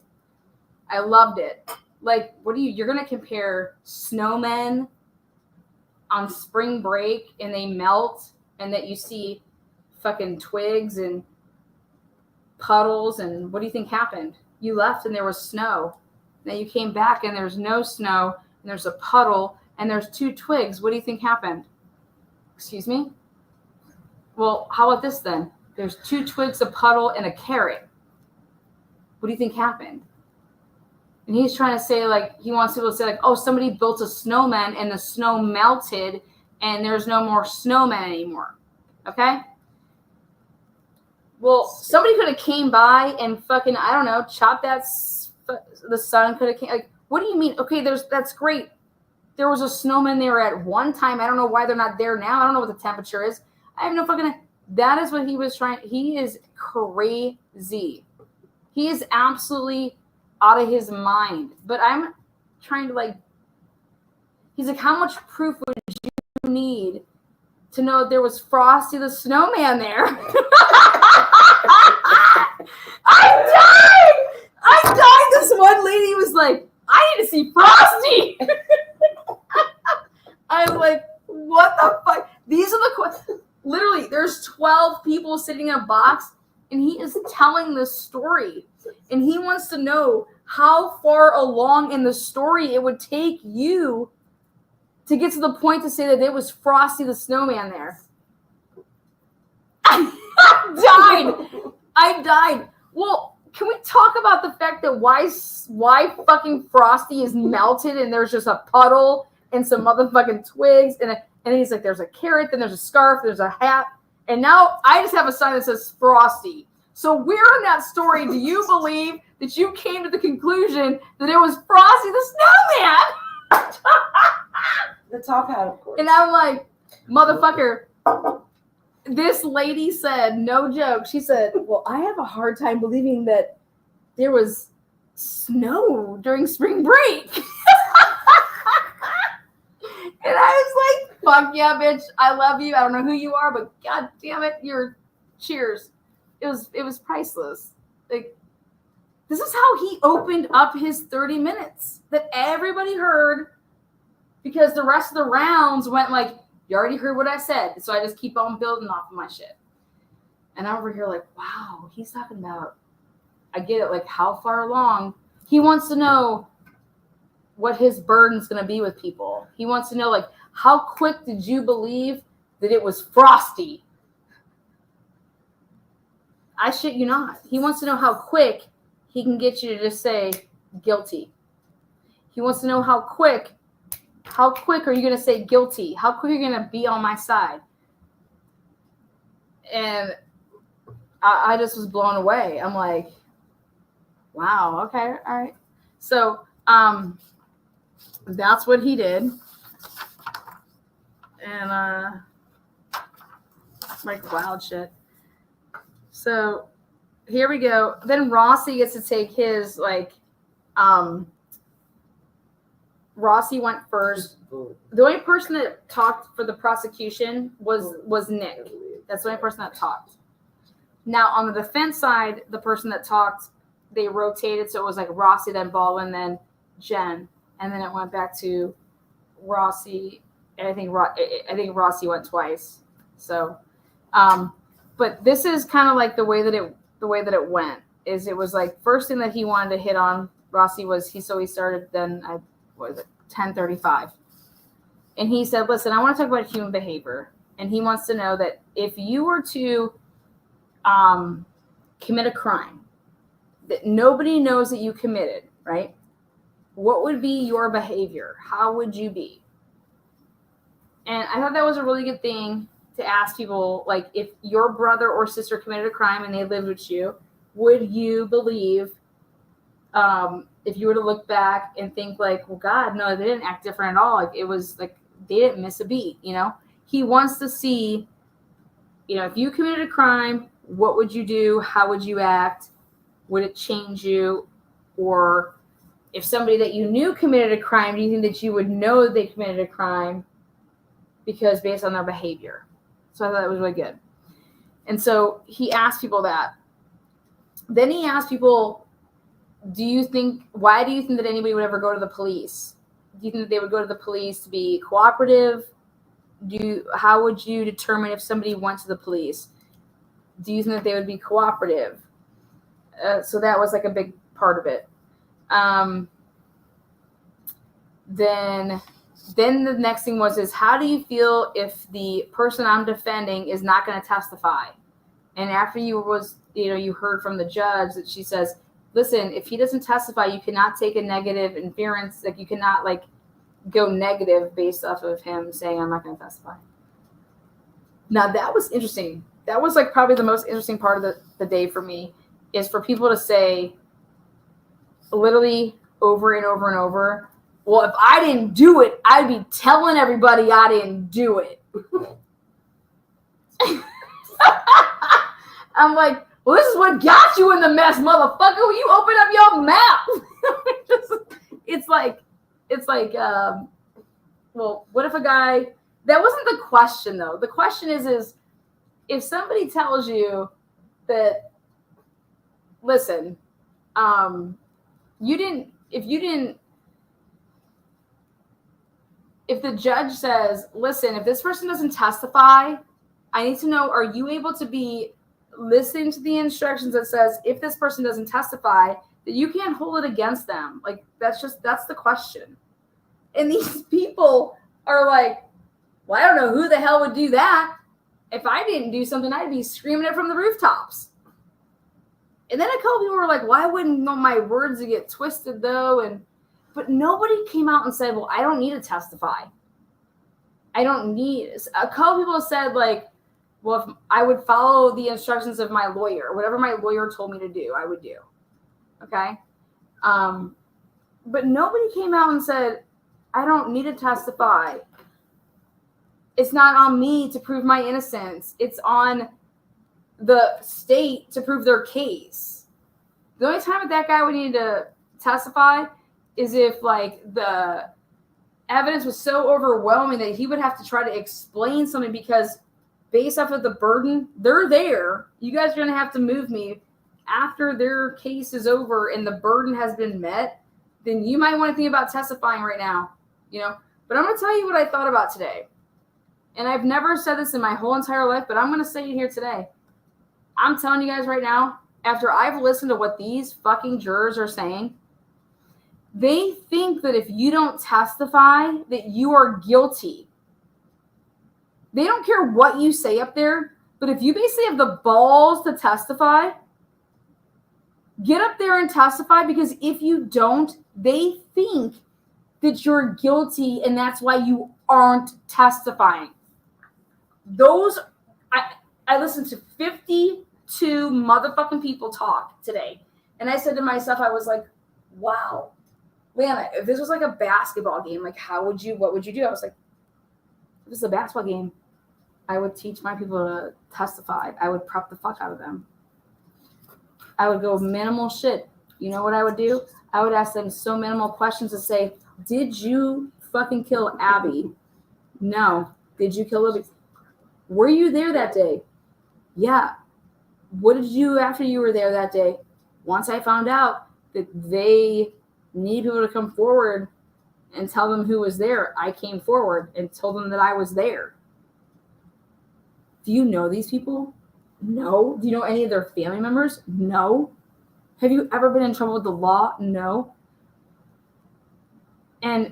I loved it. Like, you're going to compare snowmen on spring break and they melt and that you see fucking twigs and puddles, and what do you think happened? You left and there was snow. Then you came back and there's no snow and there's a puddle and there's 2 twigs. What do you think happened? Excuse me? Well, how about this then? There's 2 twigs, a puddle, and a carrot. What do you think happened? And he's trying to say, like, he wants people to say, like, oh, somebody built a snowman and the snow melted and there's no more snowmen anymore. Okay? Well, somebody could have came by and fucking, I don't know, chopped that, the sun could have came. Like, what do you mean? Okay, that's great. There was a snowman there at one time. I don't know why they're not there now. I don't know what the temperature is. I have no fucking, that is what he was trying. He is crazy. He is absolutely out of his mind. But I'm trying to like, he's like, how much proof would you need to know that there was Frosty the Snowman there? I died. This one lady was like, I need to see Frosty. I was like, what the fuck? These are the questions. Literally, there's 12 people sitting in a box, and he is telling this story. And he wants to know how far along in the story it would take you to get to the point to say that it was Frosty the Snowman there. I died. Well, can we talk about the fact that why fucking Frosty is melted and there's just a puddle and some motherfucking twigs and he's like, there's a carrot, then there's a scarf, there's a hat, and now I just have a sign that says Frosty. So where in that story do you believe that you came to the conclusion that it was Frosty the Snowman? The top hat, of course. And I'm like, motherfucker, this lady said, no joke, she said, well, I have a hard time believing that there was snow during spring break. And I was like, fuck yeah, bitch, I love you. I don't know who you are, but god damn it, you're cheers. It was priceless. Like, this is how he opened up his 30 minutes that everybody heard, because the rest of the rounds went like, you already heard what I said, so I just keep on building off of my shit. And I'm over here like, wow, he's talking about, I get it, like how far along. He wants to know what his burden's going to be with people. He wants to know, like, how quick did you believe that it was Frosty? I shit you not. He wants to know how quick he can get you to just say guilty. He wants to know how quick are you going to say guilty? How quick are you going to be on my side? And I just was blown away. I'm like, wow, okay, all right. So that's what he did. And like wild shit. So here we go. Then Rossi gets to take his Rossi went first. The only person that talked for the prosecution was Nick. That's the only person that talked. Now on the defense side, the person that talked, they rotated, so it was like Rossi, then Baldwin, then Jen, and then it went back to Rossi. And I think Rossi went twice. So, but this is kind of like the way that it went. Is it was like first thing that he wanted to hit on Rossi was he started then at 10:35, and he said, "Listen, I want to talk about human behavior," and he wants to know that if you were to commit a crime that nobody knows that you committed, right? What would be your behavior? How would you be? And I thought that was a really good thing to ask people, like, if your brother or sister committed a crime and they lived with you, would you believe, if you were to look back and think like, well, God, no, they didn't act different at all. Like, it was like they didn't miss a beat, you know? He wants to see, you know, if you committed a crime, what would you do? How would you act? Would it change you? Or if somebody that you knew committed a crime, do you think that you would know they committed a crime because based on their behavior? So I thought that was really good. And so he asked people that. Then he asked people, why do you think that anybody would ever go to the police? Do you think that they would go to the police to be cooperative? How would you determine if somebody went to the police? Do you think that they would be cooperative? So that was like a big part of it. Then the next thing is how do you feel if the person I'm defending is not going to testify? And after you heard from the judge that she says, listen, if he doesn't testify, you cannot take a negative inference. Like, you cannot like go negative based off of him saying, I'm not going to testify. Now that was interesting. That was like probably the most interesting part of the day for me, is for people to say literally over and over and over, well, if I didn't do it, I'd be telling everybody I didn't do it. I'm like, well, this is what got you in the mess, motherfucker. When you open up your mouth. It's like, well, what if a guy, that wasn't the question though. The question is if somebody tells you that, listen, if the judge says, listen, if this person doesn't testify, I need to know, are you able to be listening to the instructions that says, if this person doesn't testify, that you can't hold it against them? Like, that's the question. And these people are like, well, I don't know who the hell would do that. If I didn't do something, I'd be screaming it from the rooftops. And then a couple people were like, why wouldn't my words get twisted though? But nobody came out and said, well, I don't need to testify. A couple people said like, well, if I would follow the instructions of my lawyer, whatever my lawyer told me to do, I would do. Okay. But nobody came out and said, I don't need to testify. It's not on me to prove my innocence. It's on the state to prove their case. The only time that guy would need to testify is if like the evidence was so overwhelming that he would have to try to explain something, because based off of the burden, they're there. You guys are going to have to move me after their case is over and the burden has been met. Then you might want to think about testifying right now, you know. But I'm going to tell you what I thought about today. And I've never said this in my whole entire life, but I'm going to say it here today. I'm telling you guys right now, after I've listened to what these fucking jurors are saying, they think that if you don't testify, that you are guilty. They don't care what you say up there. But if you basically have the balls to testify, get up there and testify, because if you don't, they think that you're guilty and that's why you aren't testifying. I listened to 52 motherfucking people talk today. And I said to myself, I was like, wow, Lana, if this was like a basketball game, like what would you do? I was like, if this is a basketball game, I would teach my people to testify. I would prep the fuck out of them. I would go minimal shit. You know what I would do? I would ask them so minimal questions to say, did you fucking kill Abby? No. Did you kill Libby? Were you there that day? Yeah. What did you do after you were there that day? Once I found out that they need people to come forward and tell them who was there, I came forward and told them that I was there. Do you know these people? No. Do you know any of their family members? No. Have you ever been in trouble with the law? No. And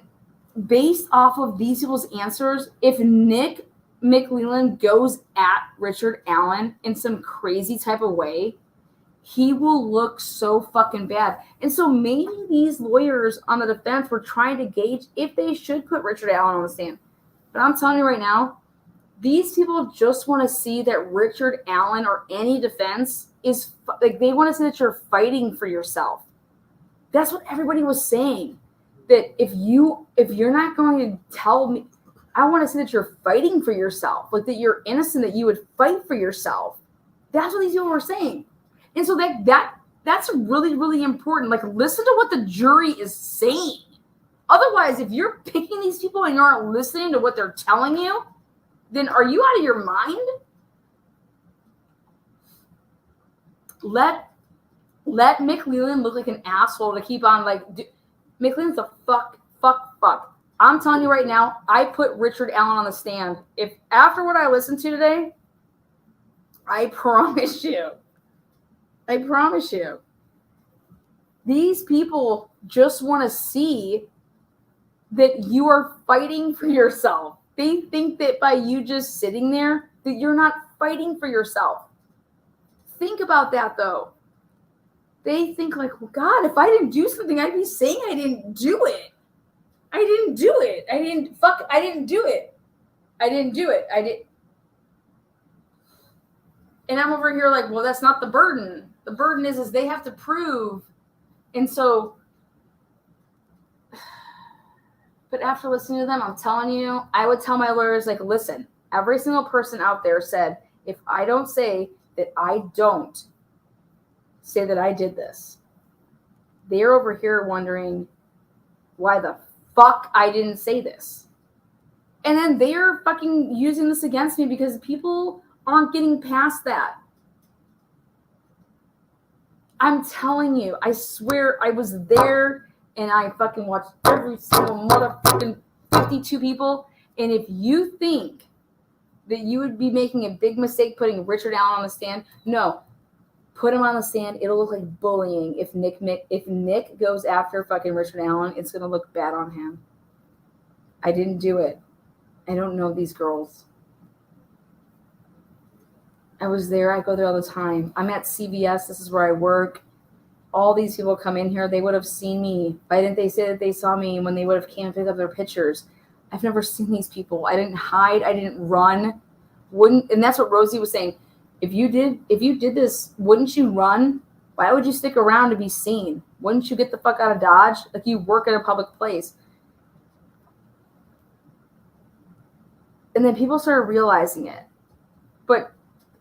based off of these people's answers, if Nick McLeland goes at Richard Allen in some crazy type of way, he will look so fucking bad. And so maybe these lawyers on the defense were trying to gauge if they should put Richard Allen on the stand. But I'm telling you right now, these people just want to see that Richard Allen or any defense is like, they want to see that you're fighting for yourself. That's what everybody was saying. That if you're not going to tell me, I want to see that you're fighting for yourself, like that you're innocent, that you would fight for yourself. That's what these people were saying. And so that's really, really important. Like, listen to what the jury is saying. Otherwise, if you're picking these people and you aren't listening to what they're telling you, then are you out of your mind? Let McLeland look like an asshole to keep on like, McLeland's a fuck. I'm telling you right now, I put Richard Allen on the stand. If after what I listened to today, I promise you, these people just want to see that you are fighting for yourself. They think that by you just sitting there, that you're not fighting for yourself. Think about that, though. They think like, well, God, if I didn't do something, I'd be saying I didn't do it. I didn't do it. I didn't do it. And I'm over here like, well, that's not the burden. The burden is they have to prove. And so, but after listening to them, I'm telling you, I would tell my lawyers, like, listen, every single person out there said, if I don't say that I don't say that I did this, they're over here wondering why the fuck I didn't say this. And then they're fucking using this against me because people aren't getting past that. I'm telling you, I swear I was there and I fucking watched every single motherfucking 52 people. And if you think that you would be making a big mistake putting Richard Allen on the stand, no. Put him on the stand. It'll look like bullying. If Nick goes after fucking Richard Allen, it's going to look bad on him. I didn't do it. I don't know these girls. I was there. I go there all the time. I'm at CVS. This is where I work. All these people come in here. They would have seen me. Why didn't they say that they saw me when they would have came and picked up their pictures? I've never seen these people. I didn't hide. I didn't run. And that's what Rosie was saying. If you did this, wouldn't you run? Why would you stick around to be seen? Wouldn't you get the fuck out of Dodge? Like, you work at a public place. And then people started realizing it. But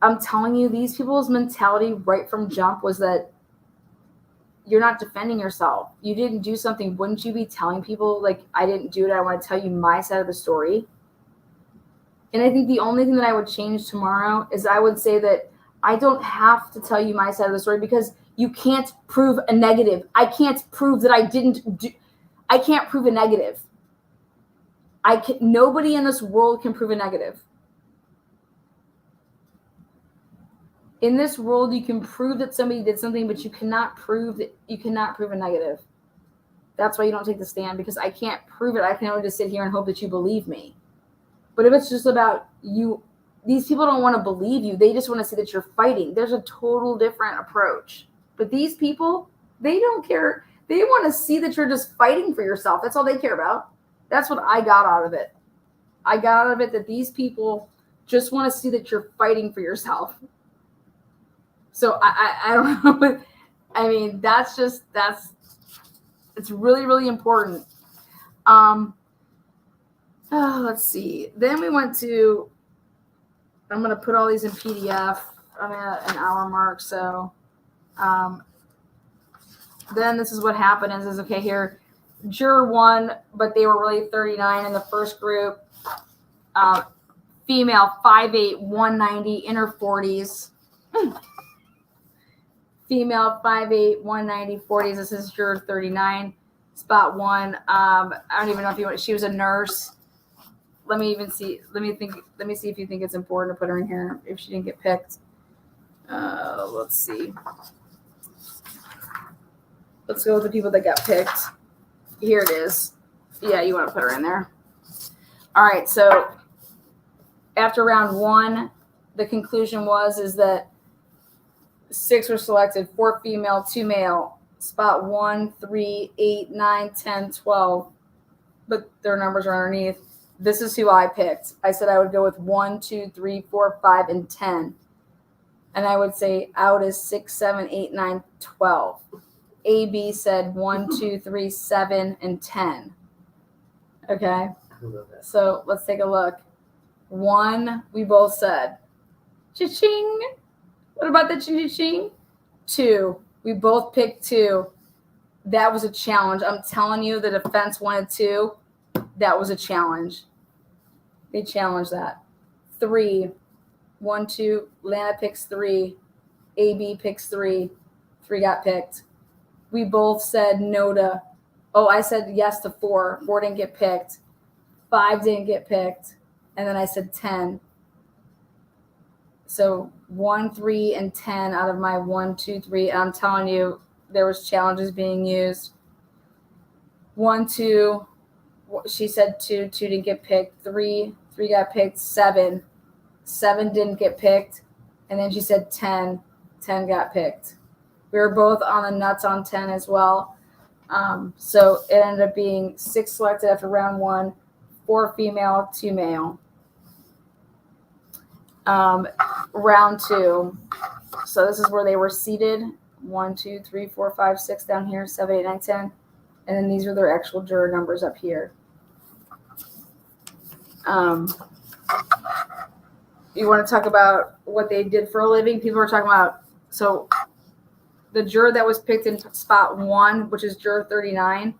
I'm telling you, these people's mentality right from jump was that you're not defending yourself. You didn't do something. Wouldn't you be telling people, like, I didn't do it. I want to tell you my side of the story. And I think the only thing that I would change tomorrow is I would say that I don't have to tell you my side of the story because you can't prove a negative. I can't prove that I didn't do. I can't prove a negative. Nobody in this world can prove a negative. In this world, you can prove that somebody did something, but you cannot prove a negative. That's why you don't take the stand, because I can't prove it. I can only just sit here and hope that you believe me. But if it's just about you these people don't want to believe you. They just want to see that you're fighting. There's a total different approach. But these people, they don't care. They want to see that you're just fighting for yourself. That's all they care about. That's what I got out of it. I got out of it that these people just want to see that you're fighting for yourself. So I don't know. I mean, it's really, really important. Let's see. Then we went to, I'm going to put all these in PDF. I'm at an hour mark. So then this is what happened is okay, here, juror 1, but they were really 39 in the first group. Female, 5'8", 190, in her 40s. Female, 5'8", 190, 40s. This is juror 39, spot 1. I don't even know if you want. She was a nurse. Let me see if you think it's important to put her in here if she didn't get picked. Let's see. Let's go with the people that got picked. Here it is. Yeah, you want to put her in there. All right, so after round 1, the conclusion is that 6 were selected, 4 female, 2 male, spot 1, 3, 8, 9, 10, 12, but their numbers are underneath. This is who I picked. I said I would go with 1, 2, 3, 4, 5, and 10. And I would say out is 6, 7, 8, 9, 12. AB said 1, 2, 3, 7, and 10. Okay. So let's take a look. 1, we both said. Cha-ching. What about the cha-ching? 2, we both picked 2. That was a challenge. I'm telling you, the defense wanted 2. That was a challenge. They challenged that. 3, 1, 2, Lana picks 3. AB picks 3. 3 got picked. We both said no to, I said yes to 4. 4 didn't get picked. 5 didn't get picked. And then I said 10. So 1, 3, and 10 out of my 1, 2, 3. And I'm telling you, there was challenges being used. 1, 2, she said 2. 2 didn't get picked. 3 got picked. 7 didn't get picked. And then she said 10 got picked. We were both on the nuts on 10 as well. So it ended up being 6 selected after round 1, 4 female, 2 male. Round 2. So this is where they were seated. 1, 2, 3, 4, 5, 6 down here, 7, 8, 9, 10. And then these are their actual juror numbers up here. You want to talk about what they did for a living? People are talking about, so the juror that was picked in spot 1, which is juror 39,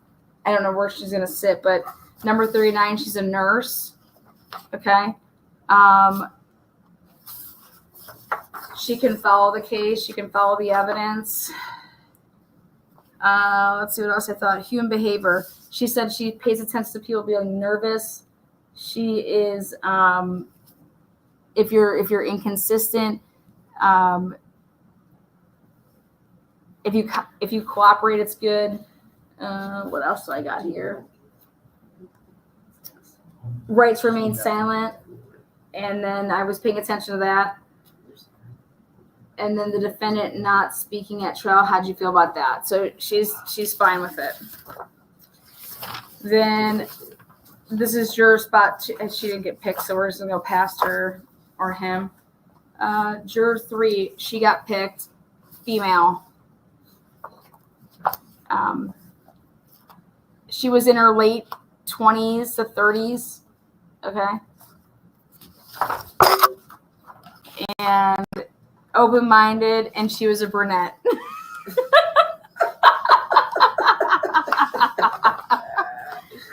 I don't know where she's going to sit, but number 39, she's a nurse. Okay. She can follow the case. She can follow the evidence. Let's see what else I thought. Human behavior. She said she pays attention to people being nervous. She is, if you're inconsistent, if you cooperate, it's good. What else do I got here? Rights remain silent. And then I was paying attention to that. And then the defendant not speaking at trial. How'd you feel about that? So she's fine with it. Then this is juror spot 2, and she didn't get picked, so we're just gonna go past her or him. Juror 3, she got picked, female. She was in her late 20s to 30s. Okay. And open-minded, and she was a brunette.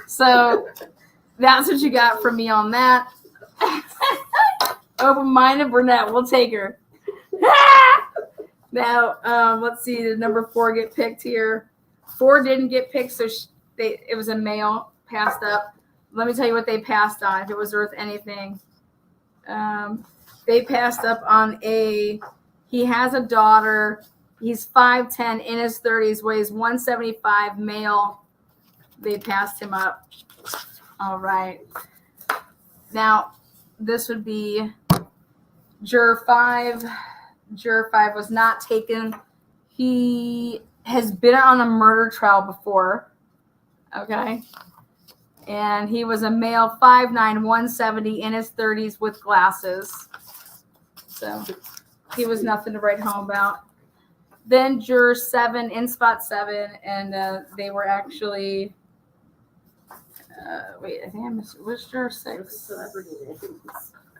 So that's what you got from me on that. Open-minded brunette, we'll take her. Now, let's see, did number 4 get picked here? 4 didn't get picked, so it was a male, passed up. Let me tell you what they passed on, if it was worth anything. They passed up on he has a daughter. He's 5'10", in his 30s, weighs 175, male. They passed him up. All right. Now, this would be Juror 5 was not taken. He has been on a murder trial before. Okay. And he was a male, 5'9", 170, in his 30s with glasses. So he was nothing to write home about. Then juror 7 in spot 7, and they were actually. Wait, I think I missed. Where's juror 6?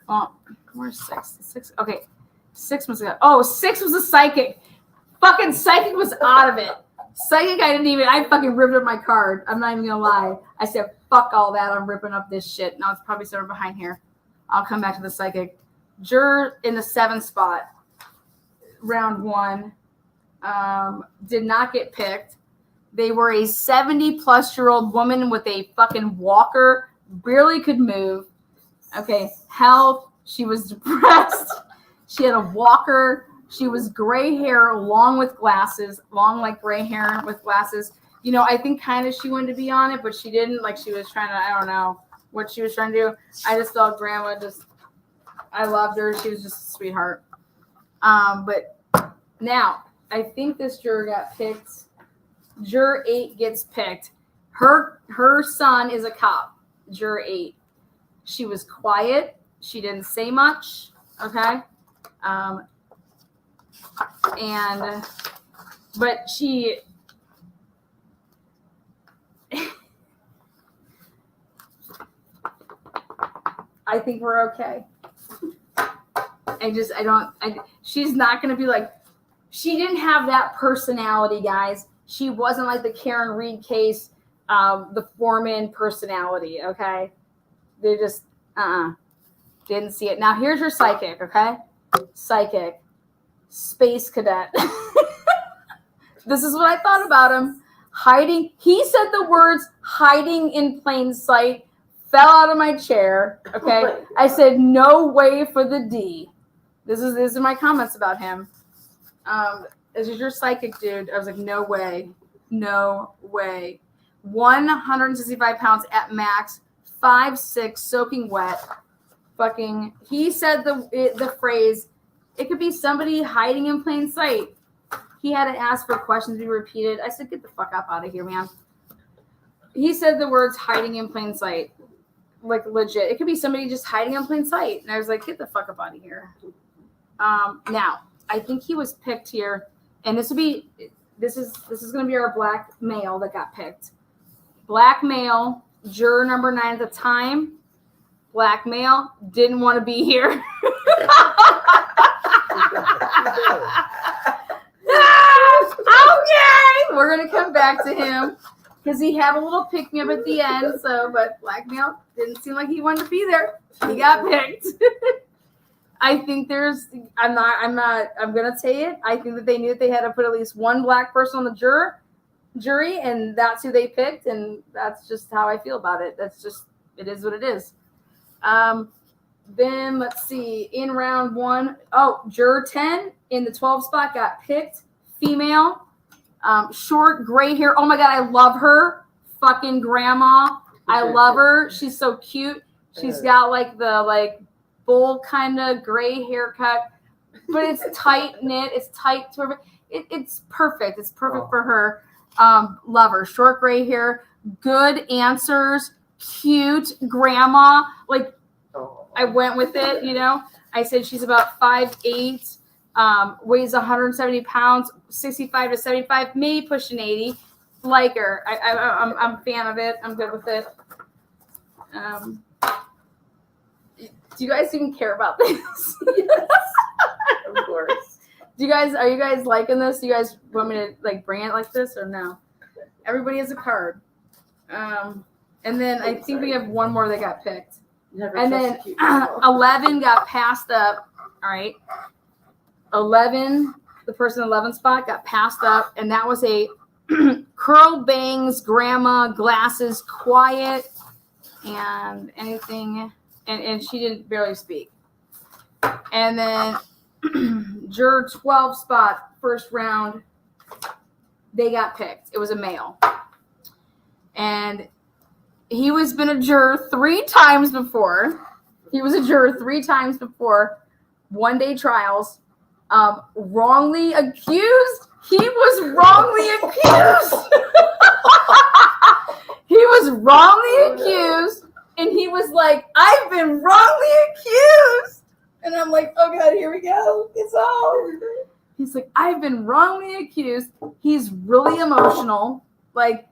Oh, where's 6? 6. Okay, 6 was. Oh, 6 was a psychic. Fucking psychic was out of it. Psychic, I fucking ripped up my card. I'm not even gonna lie. I said, fuck all that. I'm ripping up this shit. Now it's probably somewhere behind here. I'll come back to the psychic. Juror in the 7th spot, round 1, did not get picked. They were a 70-plus-year-old woman with a fucking walker, barely could move. Okay, health. She was depressed. She had a walker. She was gray hair, long with glasses, long like gray hair with glasses. You know, I think kind of she wanted to be on it, but she didn't. Like she was trying to, I don't know what she was trying to do. I just felt grandma I loved her. She was just a sweetheart. But now, I think this juror got picked. Juror 8 gets picked. Her son is a cop, juror 8. She was quiet. She didn't say much. Okay. But she, I think we're okay. She's not going to be like, she didn't have that personality, guys. She wasn't like the Karen Reed case, the Foreman personality, okay? They just, didn't see it. Now, here's your psychic, okay? Psychic. Space cadet. This is what I thought about him. Hiding. He said the words hiding in plain sight. Fell out of my chair, okay? I said, no way for the D. These are my comments about him. This is your psychic, dude. I was like, no way. No way. 165 pounds at max. 5'6", soaking wet. Fucking, he said the phrase, it could be somebody hiding in plain sight. He had to ask for questions to be repeated. I said, get the fuck up out of here, man. He said the words hiding in plain sight. Like, legit. It could be somebody just hiding in plain sight. And I was like, get the fuck up out of here. Now, I think he was picked here. And this is going to be our black male that got picked. Black male, juror number 9 at the time. Black male, didn't want to be here. Okay, we're going to come back to him because he had a little pick-me-up at the end. But black male didn't seem like he wanted to be there. He got picked. I think I'm going to say it. I think that they knew that they had to put at least one black person on the jury, and that's who they picked, and that's just how I feel about it. It is what it is. Then let's see, in round 1, juror 10 in the 12 spot got picked, female, short gray hair. Oh my God, I love her. Fucking grandma. I love her. She's so cute. She's got like the bull kind of gray haircut, but it's tight knit. It's tight to her. It's perfect. It's perfect for her. Love her. Short gray hair, good answers, cute grandma. Like, I went with it, you know. I said she's about 5'8", weighs 170 pounds, 65 to 75, maybe pushing 80. Like her. I'm a fan of it. I'm good with it. Do you guys even care about this? Yes, of course. Are you guys liking this? Do you guys want me to bring it like this or no? Everybody has a card. And then I think we have one more that got picked. And then 11 got passed up. All right. 11, the person in 11 spot got passed up. And that was a curl bangs, grandma, glasses, quiet, and anything. And she didn't barely speak. And then juror 12 spot, first round, they got picked. It was a male. And he been a juror 3 times before. He was a juror 3 times before. 1-day trials. Wrongly accused. He was wrongly accused. He was wrongly accused, and he was like, "I've been wrongly accused," and I'm like, "Oh God, here we go. It's all." He's like, "I've been wrongly accused." He's really emotional. Like,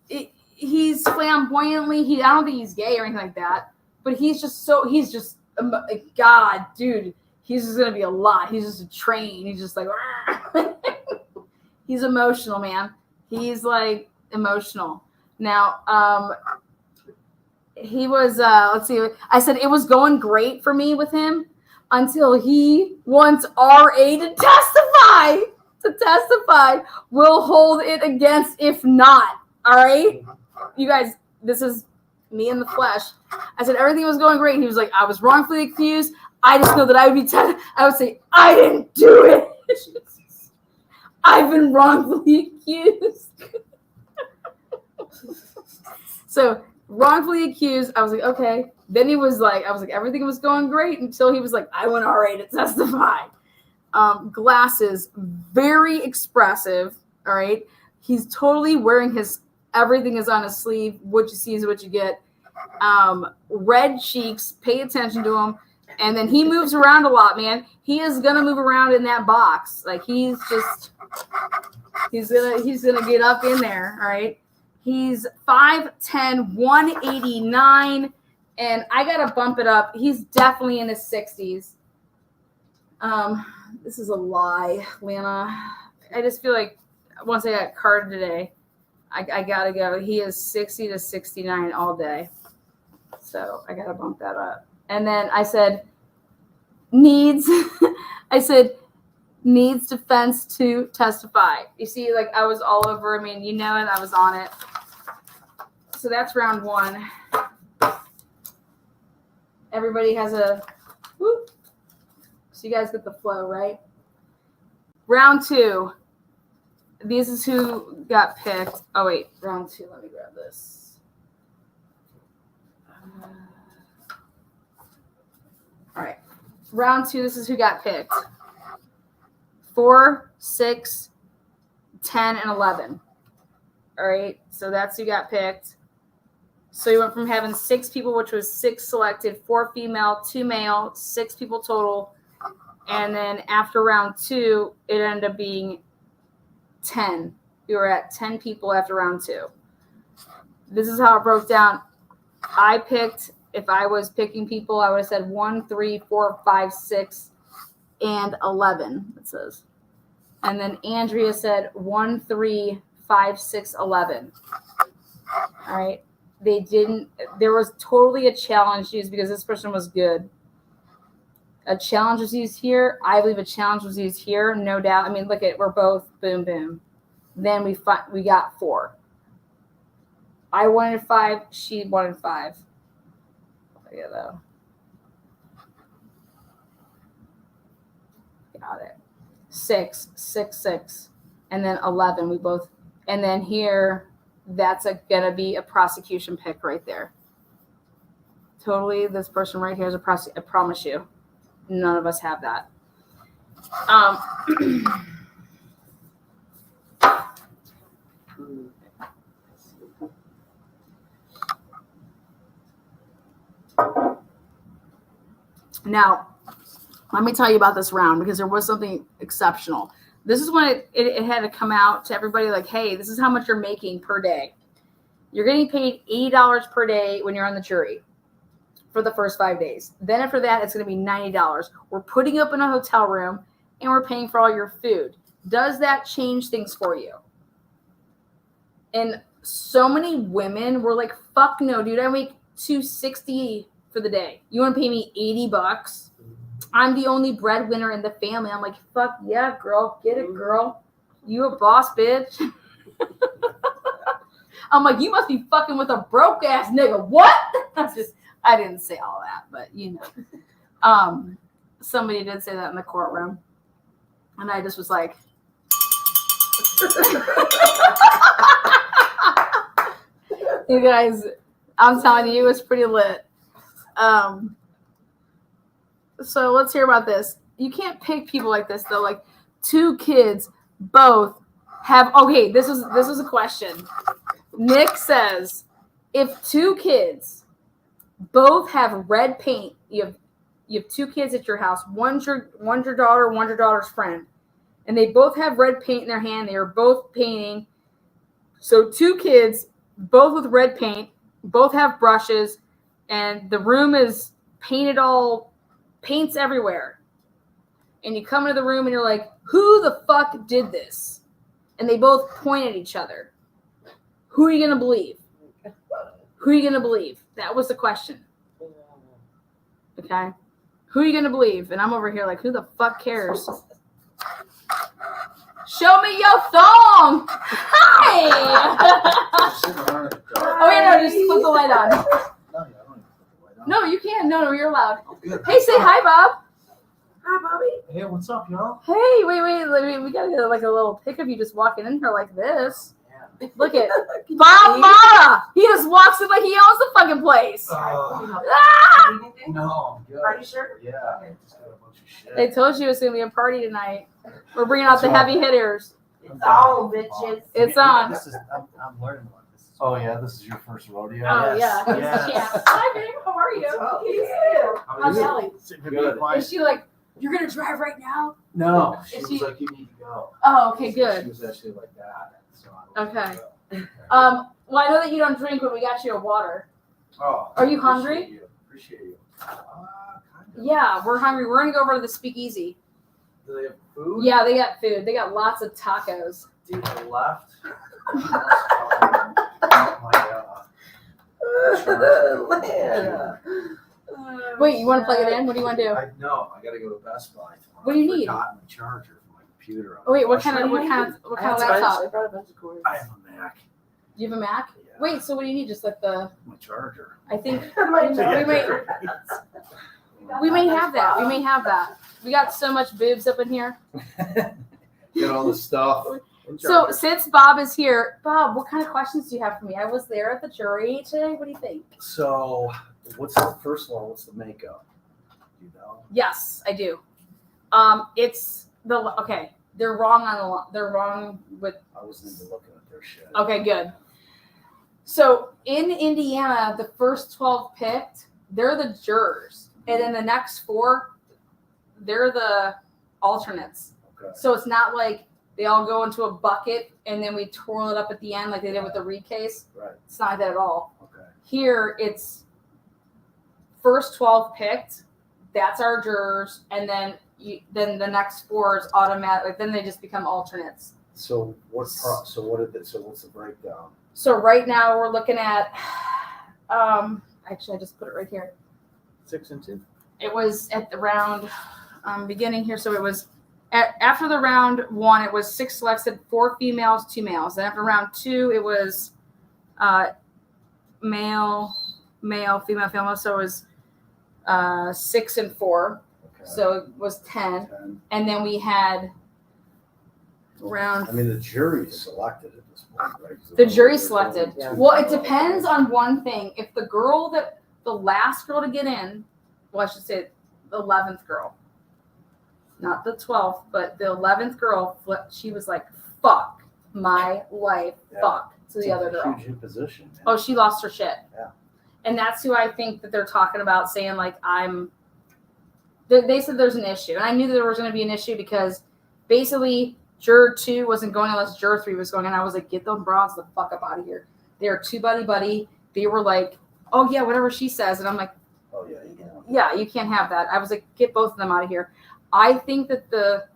he's flamboyantly. I don't think he's gay or anything like that, but he's just God, dude. He's just gonna be a lot. He's just a train. He's just like, he's emotional, man. He's like emotional. Now, he was. Let's see. I said it was going great for me with him until he wants RA to testify. We'll hold it against if not. All right, you guys. This is me in the flesh. I said everything was going great. And he was like, I was wrongfully accused. I just know that I would be I would say, I didn't do it. I've been wrongfully accused. So wrongfully accused, I was like, okay. Then he was like, I was like, everything was going great until he was like, I want RA to testify. Glasses, very expressive. All right. He's totally wearing everything is on his sleeve. What you see is what you get. Red cheeks, pay attention to him. And then he moves around a lot, man. He is gonna move around in that box. Like he's gonna get up in there, all right? He's 5'10", 189, and I gotta bump it up. He's definitely in his 60s. This is a lie, Lana. I just feel like once I got carded today, I gotta go. He is 60 to 69 all day. So I gotta bump that up. And then I said, needs defense to testify. You see, like I was all over. I mean, you know it. I was on it. So that's round 1. Everybody has a whoop. So you guys get the flow, right? Round 2. This is who got picked. Oh, wait. Round 2. Let me grab this. All right. Round 2, this is who got picked. 4, 6, 10, and 11. All right. So that's who got picked. So you went from having 6 people, which was 6 selected, 4 female, 2 male, 6 people total. And then after round 2, it ended up being 10. We were at 10 people after round 2. This is how it broke down. I picked, if I was picking people, I would have said 1, 3, 4, 5, 6, and 11, it says. And then Andrea said 1, 3, 5, 6, 11. All right. There was totally a challenge used because this person was good. A challenge was used here. I believe a challenge was used here, no doubt. I mean, look at, we're both boom, boom. Then we got 4. I wanted 5. She wanted 5. Yeah, though. Got it. 6, 6, 6, and then 11. We both, and then here, that's gonna be a prosecution pick right there. Totally, this person right here is a I promise you, none of us have that. Now, let me tell you about this round because there was something exceptional. This is when it had to come out to everybody like, hey, this is how much you're making per day. You're getting paid $80 per day when you're on the jury for the first 5 days. Then after that, it's going to be $90. We're putting you up in a hotel room and we're paying for all your food. Does that change things for you? And so many women were like, fuck no, dude, I make $260 for the day. You want to pay me $80? I'm the only breadwinner in the family. I'm like, fuck yeah, girl. Get it, girl. You a boss, bitch. I'm like, you must be fucking with a broke ass nigga. What? I didn't say all that, but you know. Somebody did say that in the courtroom. And I just was like, you guys, I'm telling you, it was pretty lit. So let's hear about this. You can't pick people like this though. Like 2 kids both have. Okay, this is a question. Nick says, if 2 kids both have red paint, you have 2 kids at your house. One's your daughter, one's your daughter's friend, and they both have red paint in their hand. They are both painting. So 2 kids, both with red paint, both have brushes, and the room is painted paints everywhere. And you come into the room and you're like, who the fuck did this? And they both point at each other. Who are you going to believe? Who are you going to believe? That was the question. Okay? Who are you going to believe? And I'm over here like, who the fuck cares? Show me your thong! Hi! Oh, yeah, no, just put the light on. No, you can. No, you're allowed. Hey, say hi, Bob. Hi, Bobby. Hey, what's up, y'all? Hey, wait. We gotta get like a little pic of you just walking in here like this. Yeah. Look at Bob Motta. He just walks in like he owns the fucking place. Ah! No, I'm good. Are you sure? Yeah. Okay. Just got a bunch of shit. They told you it's gonna be a party tonight. We're bringing out the heavy hitters. It's all bitches. It's on. I'm learning about this. Oh yeah, this is your first rodeo. Oh Yes. yeah. Yes. Yeah. Hi, babe. How are you? What's up? Good to see you. How's you? Ellie? Sitting here being quiet. Is she like, you're gonna drive right now? No, she Is was she- like, you need to go. Oh, okay, She good. was actually like that. So I was Okay. like, Well, I know that you don't drink, but we got you a water. oh, Are you hungry? Appreciate you. Kind of. Yeah, we're hungry. We're gonna go over to the speakeasy. Do they have food? Yeah, they got food. They got lots of tacos. Dude, they left. Oh my god. Yeah. Wait, you want to plug it in? What do you want to do? I know. I gotta go to Best Buy tomorrow. What do you I need? forgot my charger for my computer. Oh wait, what kind of I laptop? brought a bunch of cords. I have a Mac. Do you have a Mac? Yeah. Wait, so what do you need? Just like the? My charger. I think My we charger. may have that. We may have that. We got so much boobs up in here. Get all the stuff. So since Bob is here, Bob, what kind of questions do you have for me? I was there at the jury today. What do you think? So, first of all, what's the makeup? You know? Yes, I do. It's okay. They're wrong on they're wrong with. I wasn't even looking at their shit. Okay, good. So in Indiana, the first 12 picked, they're the jurors, and then the next 4, they're the alternates. Okay. So it's not like they all go into a bucket and then we twirl it up at the end like they did with the Reed case. Right. It's not like that at all. Okay. Here, it's first 12 picked. That's our jurors, and then then the next 4 is automatic. Like, then they just become alternates. So what's the breakdown? So right now we're looking at. Actually, I just put it right here. 6 and 2. It was at the round beginning here. So it was after the round 1, it was 6 selected, 4 females, 2 males. Then after round 2, it was male, female, female. So it was 6 and 4. Okay. So it was 10. And then we had round. I mean, the jury selected at this point, right? 'Cause The jury selected. Yeah. Well, it depends on one thing. If the last girl to get in, well, I should say the 11th girl, not the 12th, but the 11th girl, she was like, fuck my life, Yeah. fuck, to the It's other a girl. Huge imposition, man. Oh, she lost her shit. Yeah. And that's who I think that they're talking about, saying like they said there's an issue. And I knew that there was going to be an issue because basically juror 2 wasn't going unless juror 3 was going. And I was like, get them bras the fuck up out of here. They're too buddy. They were like, oh yeah, whatever she says. And I'm like, Oh yeah, you know. yeah, you can't have that. I was like, get both of them out of here. I think that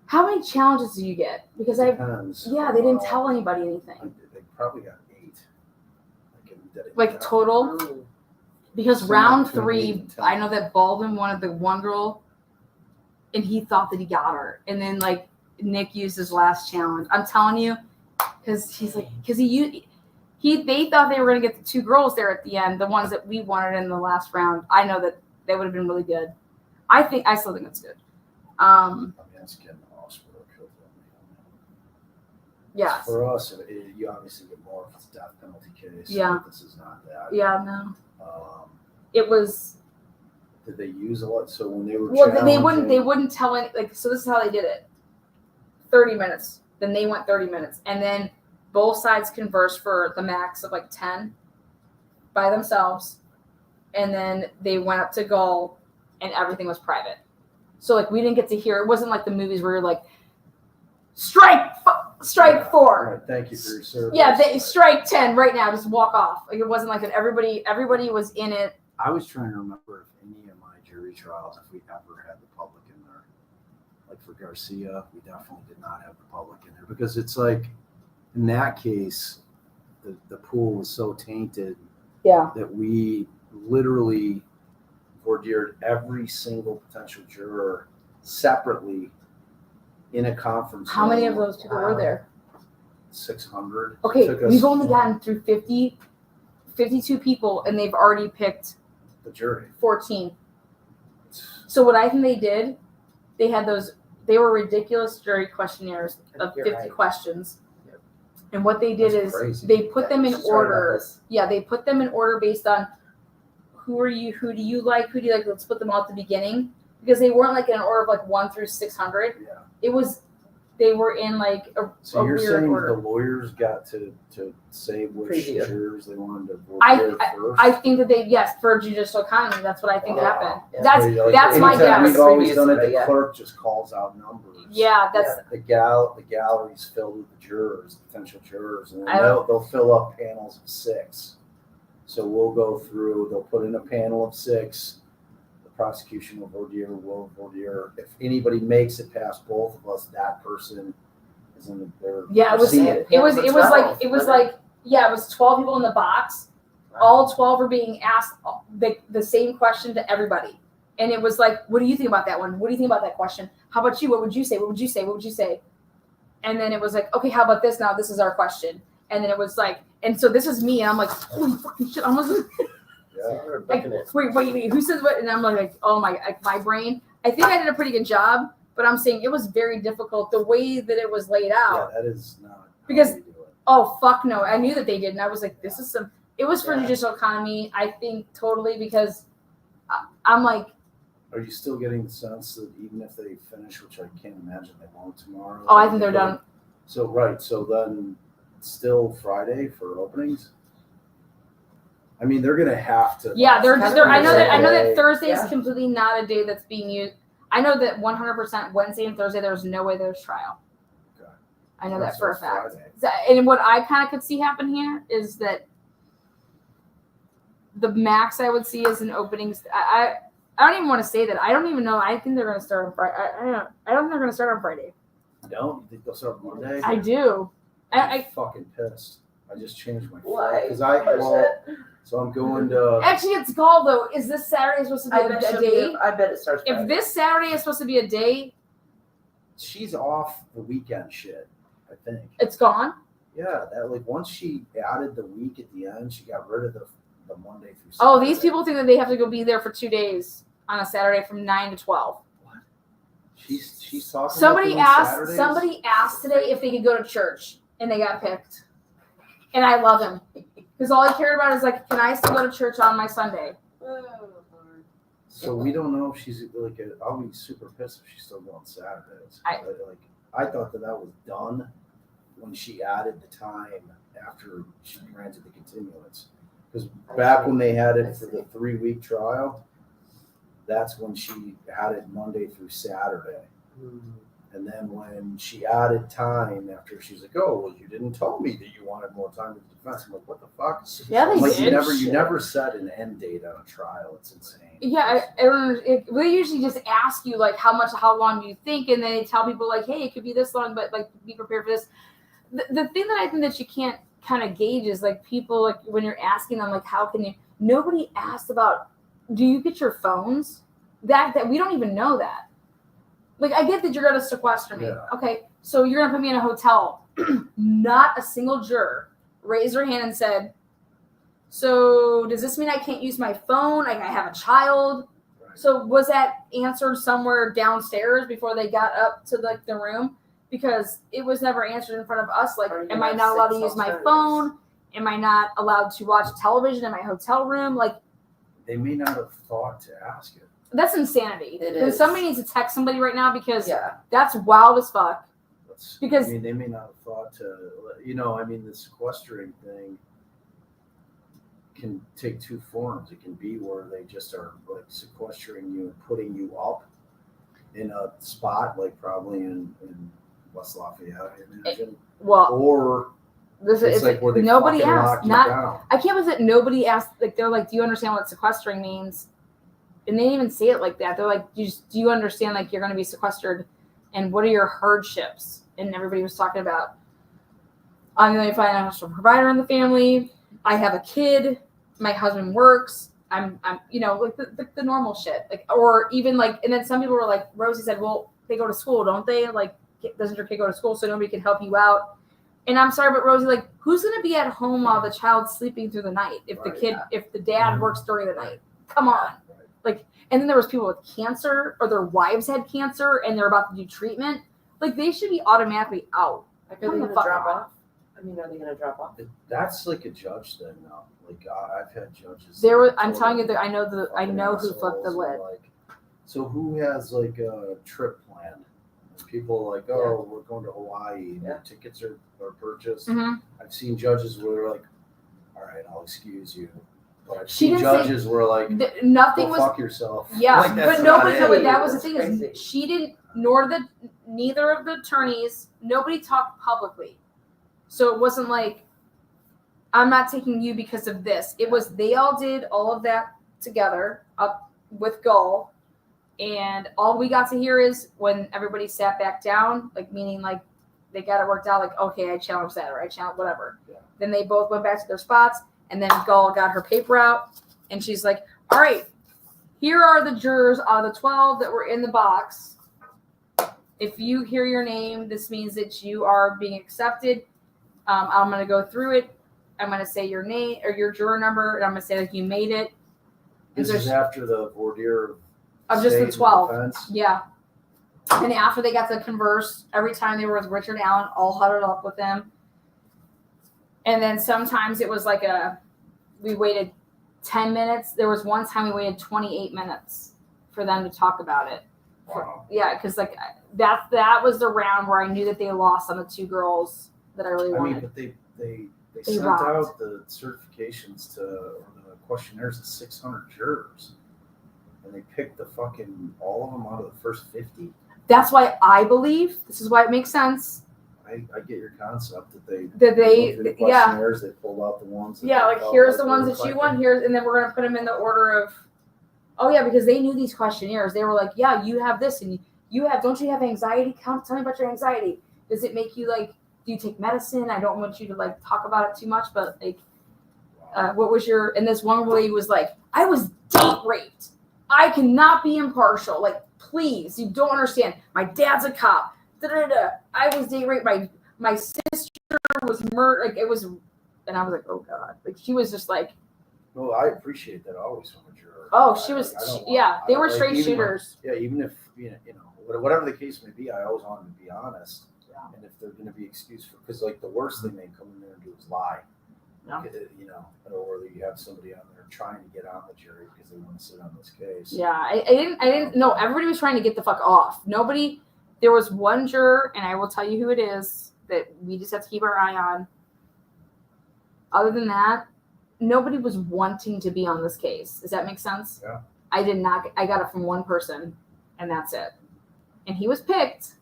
how many challenges do you get? Because Depends. they didn't tell anybody anything. They probably got 8. Like total? Oh. Because So round much gonna 3, be I know that Baldwin wanted the one girl, and he thought that he got her. And then like Nick used his last challenge. I'm telling you, because they thought they were gonna get the 2 girls there at the end, the ones that we wanted in the last round. I know that they would have been really good. I still think it's good. I mean, it's getting the hospital killed. Yes. For us, you obviously get more if it's a death penalty case. Yeah. But this is not that. Yeah. No. Um, It was Did they use a lot? So when they were Well, they challenging- wouldn't tell any, like, so this is how they did it. 30 minutes. Then they went 30 minutes. And then both sides conversed for the max of like 10 by themselves. And then they went up to Gull and everything was private. So like we didn't get to hear, it wasn't like the movies where you're like, strike 4. All right, thank you for your service. Yeah, they strike 10 right now, just walk off. Like it wasn't like that. Everybody was in it. I was trying to remember if any of my jury trials, if we ever had the public in there. Like for Garcia, we definitely did not have the public in there because it's like, in that case, the pool was so tainted that we literally ordeered every single potential juror separately in a conference room. How many of those people were there? 600. Okay, Took us we've only gotten through 52 people, and they've already picked the jury. 14. So what I think they did, they were ridiculous jury questionnaires of 50 questions. And what they did That's is crazy. they put them in She's right about order. this. Yeah, they put them in order based on who are you, who do you like, who do you like. Let's put them all at the beginning because they weren't like in an order of like 1 through 600. Yeah. They were in like a So you're weird saying order. the lawyers got to say which Preview. jurors they wanted to vote first? I think that yes, for judicial economy, that's what I think happened. Yeah. That's my Anytime guess. we've always done it, Previews, the yeah. clerk just calls out numbers. Yeah, that's The gallery's filled with the jurors, potential jurors, and then I don't- they'll fill up panels of 6. So we'll go through, they'll put in a panel of 6. The prosecution will voir. If anybody makes it past both of us, that person is in the yeah. It was seated. it was 12, like yeah, it was 12 people in the box. All 12 were being asked the same question to everybody. And it was like, what do you think about that one? What do you think about that question? How about you? What would you say? What would you say? What would you say? And then it was like, okay, how about this now? This is our question. And then it was like, and so this is me. And I'm like, holy fucking shit. I almost like, wait, who says what? And I'm like, oh my brain. I think I did a pretty good job, but I'm saying it was very difficult the way that it was laid out. Yeah, that is not Because- how we do it. Oh, fuck no. I knew that they did. And I was like, this is some, it was for judicial economy. I think totally because I'm like, Are you still getting the sense that even if they finish, which I can't imagine they won't tomorrow? oh, I think they're done. So, right. So then still Friday for openings? I mean, they're going to have to. Yeah, they're I know that Thursday is Yeah. completely not a day that's being used. I know that 100% Wednesday and Thursday there's no way there's trial. Okay. I know that for a fact. Friday. And what I kind of could see happen here is that the max I would see is an openings. I don't even want to say that. I don't even know. I think they're going to start on Friday. I don't think they're going to start on Friday. No? You think they'll start Monday? I do. I'm fucking pissed. I just changed my Why? Because Oh, so I'm going to. Actually, it's Gall though. Is this Saturday supposed to be I a day? bet it starts. If Friday. this Saturday is supposed to be a day, She's off the weekend shit, I think. it's gone. Yeah, that like once she added the week at the end, she got rid of the Monday through Saturday. Oh, these people think that they have to go be there for 2 days on a Saturday from 9 to 12. She's talking. Somebody about doing asked. Saturdays? Somebody asked today if they could go to church, and they got picked. And I love him because all I cared about is like, can I still go to church on my Sunday? So we don't know if she's like. I'll be super pissed if she's still going Saturdays. I thought that was done when she added the time after she granted the continuance. Because back when they had it for the 3-week trial, that's when she had it Monday through Saturday. And then when she added time after, she's like, "Oh, well, you didn't tell me that you wanted more time with the defense." I'm like, "What the fuck?" Yeah, they I'm like, did. you never set an end date on a trial. It's insane. Yeah, I don't. They usually just ask you like how long do you think, and then they tell people like, hey, it could be this long, but like be prepared for this. The thing that I think that you can't kind of gauge is like people like when you're asking them like how can you? Nobody asked about do you get your phones? That we don't even know that. Like I get that you're gonna sequester me. Yeah. Okay, so you're gonna put me in a hotel. Not a single juror raised their hand and said, so does this mean I can't use my phone? Like I have a child. Right. So was that answered somewhere downstairs before they got up to like the room? Because it was never answered in front of us. Like, Or you am I have not allowed to 6 use my alternatives. phone? Am I not allowed to watch television in my hotel room? Like, They may not have thought to ask it. That's insanity. It And is. somebody needs to text somebody right now because Yeah. that's wild as fuck. Because- I mean, they may not have thought to, I mean, the sequestering thing can take two forms. It can be where they just are like sequestering you and putting you up in a spot, like probably in West Lafayette, I imagine. Well, Or it's like where they nobody fucking asked. lock you Not down. I can't believe that nobody asked. Like they're like, do you understand what sequestering means? And they didn't even say it like that. They're like, do you understand like you're going to be sequestered, and what are your hardships? And everybody was talking about, I'm the only financial provider in the family. I have a kid. My husband works. I'm like the normal shit. Like, or even like, and then some people were like, Rosie said, well, they go to school, don't they? Like, doesn't your kid go to school so nobody can help you out? And I'm sorry, but Rosie, like, who's going to be at home while the child's sleeping through the night if the dad works during the night? Come on. Like, and then there was people with cancer or their wives had cancer and they're about to do treatment. Like, they should be automatically out. Like, are they going to drop off? I mean, are they going to drop off? That's like a judge thing, though. Like I've had judges. I'm telling you that I know who flipped the lid. Like, so who has like a trip plan? People are like, oh, we're going to Hawaii. And their tickets are purchased. Mm-hmm. I've seen judges where they're like, all right, I'll excuse you. But I've She seen didn't say- judges where like, Nothing go was. fuck yourself. Yeah, Like, that's but not nobody. it. No, but that was the That's thing crazy. is she didn't. Neither of the attorneys. Nobody talked publicly, so it wasn't like I'm not taking you because of this. It was they all did all of that together up with Gull, and all we got to hear is when everybody sat back down, like meaning like they got it worked out. Like, okay, I challenged that or I challenged whatever. Yeah. Then they both went back to their spots, and then Gull got her paper out, and she's like, all right. Here are the jurors out of the 12 that were in the box. If you hear your name, this means that you are being accepted. I'm going to go through it. I'm going to say your name or your juror number, and I'm going to say like you made it. This is after the voir dire of just the state 12. defense. Yeah. And after they got to converse, every time they were with Richard Allen, all huddled up with him. And then sometimes it was like we waited 10 minutes. There was one time we waited 28 minutes for them to talk about it. Wow. Yeah, because like that was the round where I knew that they lost on the two girls that I really wanted. I mean, but they They sent rocked. out the certifications or the questionnaires to 600 jurors, and they picked all of them out of the first 50. That's why I believe this is why it makes sense. I get your concept that they That they- looked through the yeah. questionnaires, they pulled out the ones. That Yeah, they like felt here's the they ones were that you like- want. Here's and then we're gonna put them in the order of. Oh yeah, because they knew these questionnaires. They were like, yeah, you have this, and don't you have anxiety? Tell me about your anxiety. Does it make you like? Do you take medicine? I don't want you to like talk about it too much, but like, what was your? And this one lady was like, I was date raped. I cannot be impartial. Like, please, you don't understand. My dad's a cop. Da-da-da-da. I was date raped. My sister was murdered. Like it was, and I was like, oh god. Like she was just like. No, I appreciate that always from a juror. Oh, she was. They were straight even shooters. even if whatever the case may be, I always want them to be honest. Yeah. And if they're going to be excused because like the worst thing they come in there and do is lie. Yeah. Or you have somebody on there trying to get on the jury because they want to sit on this case. Yeah, I didn't know. Everybody was trying to get the fuck off. Nobody. There was one juror, and I will tell you who it is that we just have to keep our eye on. Other than that, nobody was wanting to be on this case. Does that make sense? Yeah. I did not. I got it from one person, and that's it. And he was picked,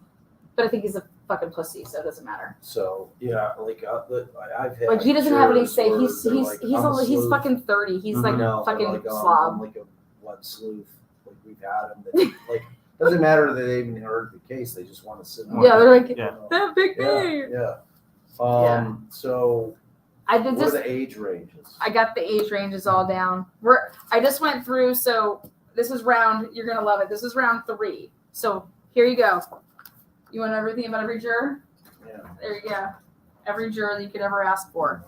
but I think he's a fucking pussy, so it doesn't matter. So yeah, like I've had Like he doesn't have any jurors say. where He's they're like, I'm a he's sleuth. fucking 30. He's like fucking like, slob. I'm like a blood sleuth. Like we've had them. That, like doesn't matter that they even heard the case. They just want to sit. Yeah, they're like Yeah. that big Yeah, thing. yeah. So I did what this. are the age ranges? I got the age ranges all down. I just went through. So this is round. You're gonna love it. This is round 3. So here you go. You want everything about every juror? Yeah. There you go. Every juror that you could ever ask for.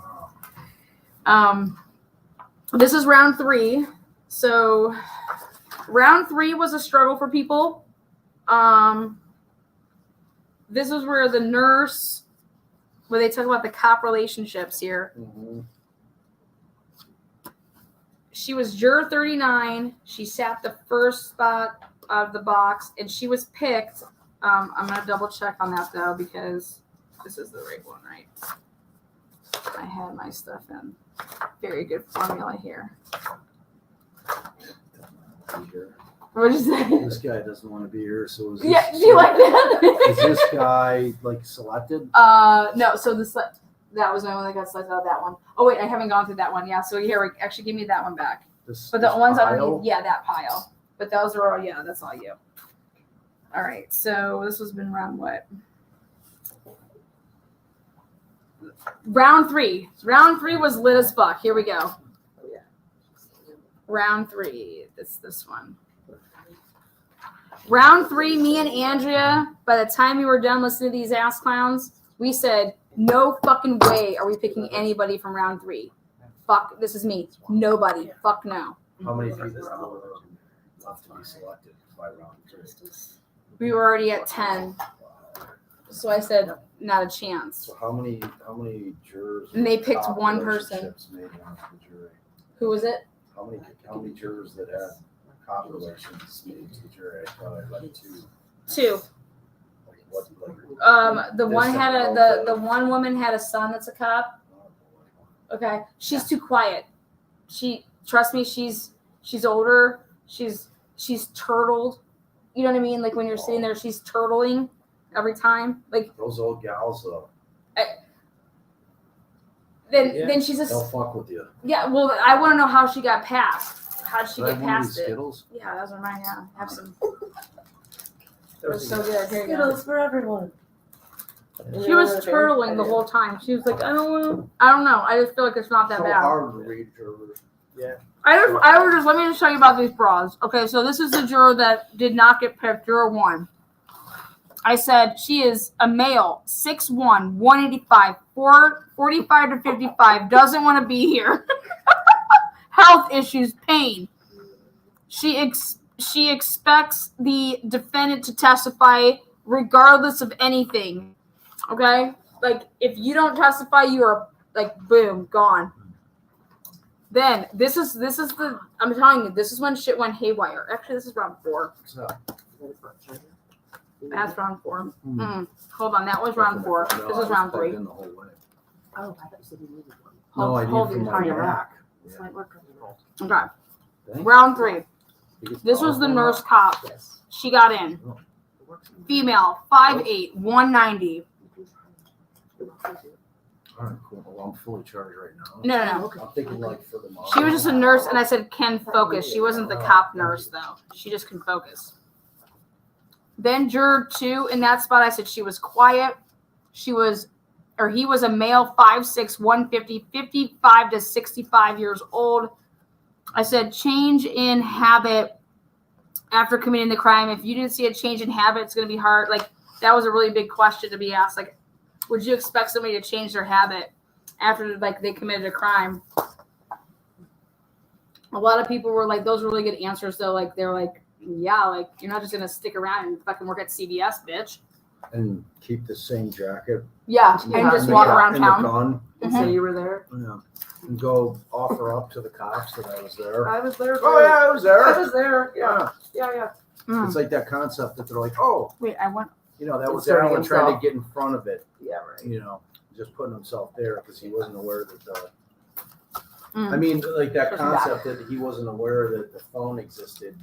Wow. This is round 3. So round 3 was a struggle for people. This was where the nurse, where they talk about the cop relationships here. Mm-hmm. She was juror 39. She sat the first spot of the box, and she was picked. I'm gonna double check on that though because this is the right one, right? I had my stuff in. Very good formula here. What did you say? This guy doesn't want to be here, so is this, Yeah, do you like that? is this guy like selected? No. So that was the one that got selected out of that one. Oh wait, I haven't gone through that one. Yeah. So here, actually, give me that one back. But the ones underneath, yeah, that pile. But those are all, yeah, that's all you. All right. So this has been round what? Round 3. Round 3 was lit as fuck. Here we go. Round 3. This one. Round 3, me and Andrea, by the time we were done listening to these ass clowns, we said, no fucking way are we picking anybody from round 3. Fuck, this is me. Nobody. Fuck no. How many people were left to be selected by round 3? We were already at 10. So I said, not a chance. So how many jurors? And they picked top one person. relationships made it onto the jury? Who was it? How many jurors that had cop relations made it to the jury? I thought I read 2. 2. Like what? The one had the one woman had a son that's a cop. Okay, she's too quiet. Trust me, she's older. She's turtled. You know what I mean? Like when you're sitting there, she's turtling every time. Like those old gals though. Then she's just. They'll fuck with you. Yeah, well, I want to know how she got past. How did she get past it? Skittles? Yeah, those are mine. Yeah, have some. It was so good. Here you go. Skittles for everyone. She was turtling the whole time. She was like, I don't know. I just feel like it's not that So bad. hard to read jurors. Yeah. Let me just tell you about these bras. Okay, so this is the juror that did not get picked, juror 1. I said she is a male, 6'1", 185, 45 to 55, doesn't want to be here. Health issues, pain. She expects the defendant to testify regardless of anything. Okay? Like, if you don't testify, you are, like, boom, gone. Then, this is the, I'm telling you, this is when shit went haywire. Actually, this is round 4. What's up? That's round 4. Hold on, that was round 4. No, This is round 3. in the whole way. Oh, I thought you said you needed one. No, I hold need the from my entire back. This might work on you. Okay. Thank Round 3. you. This was the nurse cop. Yes. She got in. It works on you. Female, 5'8", 190. You can try it. All right, cool. Well, I'm fully charged right now. No. I'm thinking like for the mom. She was just a nurse, and I said, can focus. She wasn't the cop nurse, though. She just can focus. Then juror 2, in that spot, I said she was quiet. He was a male, 5'6", 150, 55 to 65 years old. I said change in habit after committing the crime. If you didn't see a change in habit, it's going to be hard. Like, that was a really big question to be asked. Like, would you expect somebody to change their habit after, like, they committed a crime? A lot of people were like, those were really good answers, though. Like, they're like, yeah, like, you're not just going to stick around and fucking work at CVS, bitch. And keep the same jacket. Yeah, and just walk around and town. the gun. And say you were there. Yeah. And go offer up to the cops that I was there. I was there. Oh yeah, I was there. I was there. Yeah. It's like that concept that they're like, oh, Wait, I want. you know, that was Inserting Alan trying to himself. get in front of it. Yeah, right. You know, just putting himself there because he wasn't aware that the. Mm. I mean, like that concept that he wasn't aware that the phone existed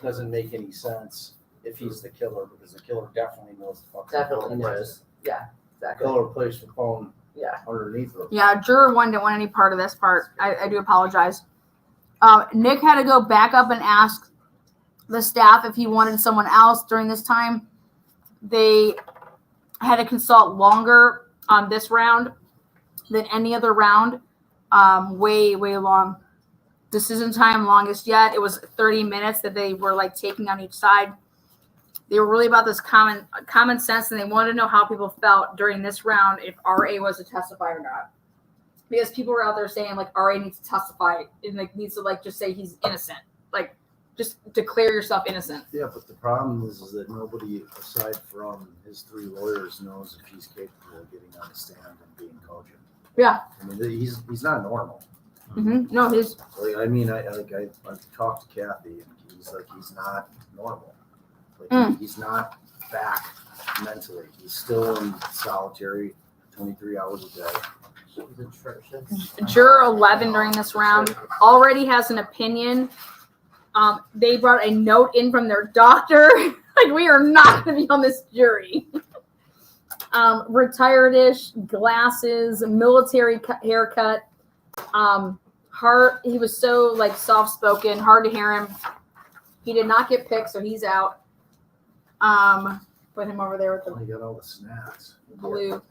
doesn't make any sense if he's the killer, because the killer definitely knows the fucking Definitely phone knows. is. Yeah, The exactly. killer placed the phone Yeah. underneath her. Yeah, juror 1 didn't want any part of this part. I do apologize. Nick had to go back up and ask the staff if he wanted someone else during this time. They had to consult longer on this round than any other round. Way long. Decision time longest yet. It was 30 minutes that they were like taking on each side. They were really about this common sense, and they wanted to know how people felt during this round if RA was to testify or not. Because people were out there saying like RA needs to testify and like needs to like just say he's innocent. Like just declare yourself innocent. Yeah, but the problem is that nobody aside from his 3 lawyers knows if he's capable of getting on the stand and being cogent. Yeah. I mean, he's not normal. No, his Like, I mean, I've talked to Kathy, and he's like, he's not normal. Like, he's not back mentally. He's still in solitary 23 hours a day. She's atrocious. juror 11 during this round already has an opinion. They brought a note in from their doctor. Like, we are not going to be on this jury. Retired-ish, glasses, military haircut. He was so like soft-spoken, hard to hear him. He did not get picked, so he's out. Put him over there with the He got all the snacks. blue.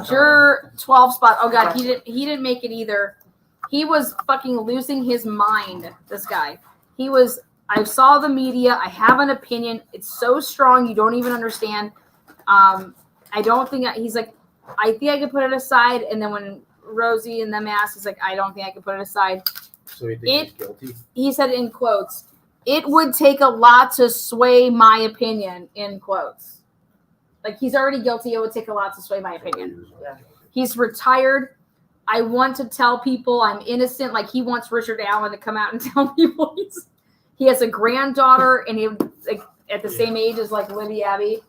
Juror 12 spot. Oh god, he didn't make it either. He was fucking losing his mind. This guy. He was. I saw the media. I have an opinion. It's so strong you don't even understand. I don't think he's like. I think I could put it aside. And then when Rosie and them asked, he's like, I don't think I could put it aside. So he thinks he's guilty? He said in quotes, it would take a lot to sway my opinion, in quotes. Like, he's already guilty. It would take a lot to sway my opinion. Yeah. He's retired. I want to tell people I'm innocent. Like, he wants Richard Allen to come out and tell people he has a granddaughter, and he like at the same age as like Libby Abbey.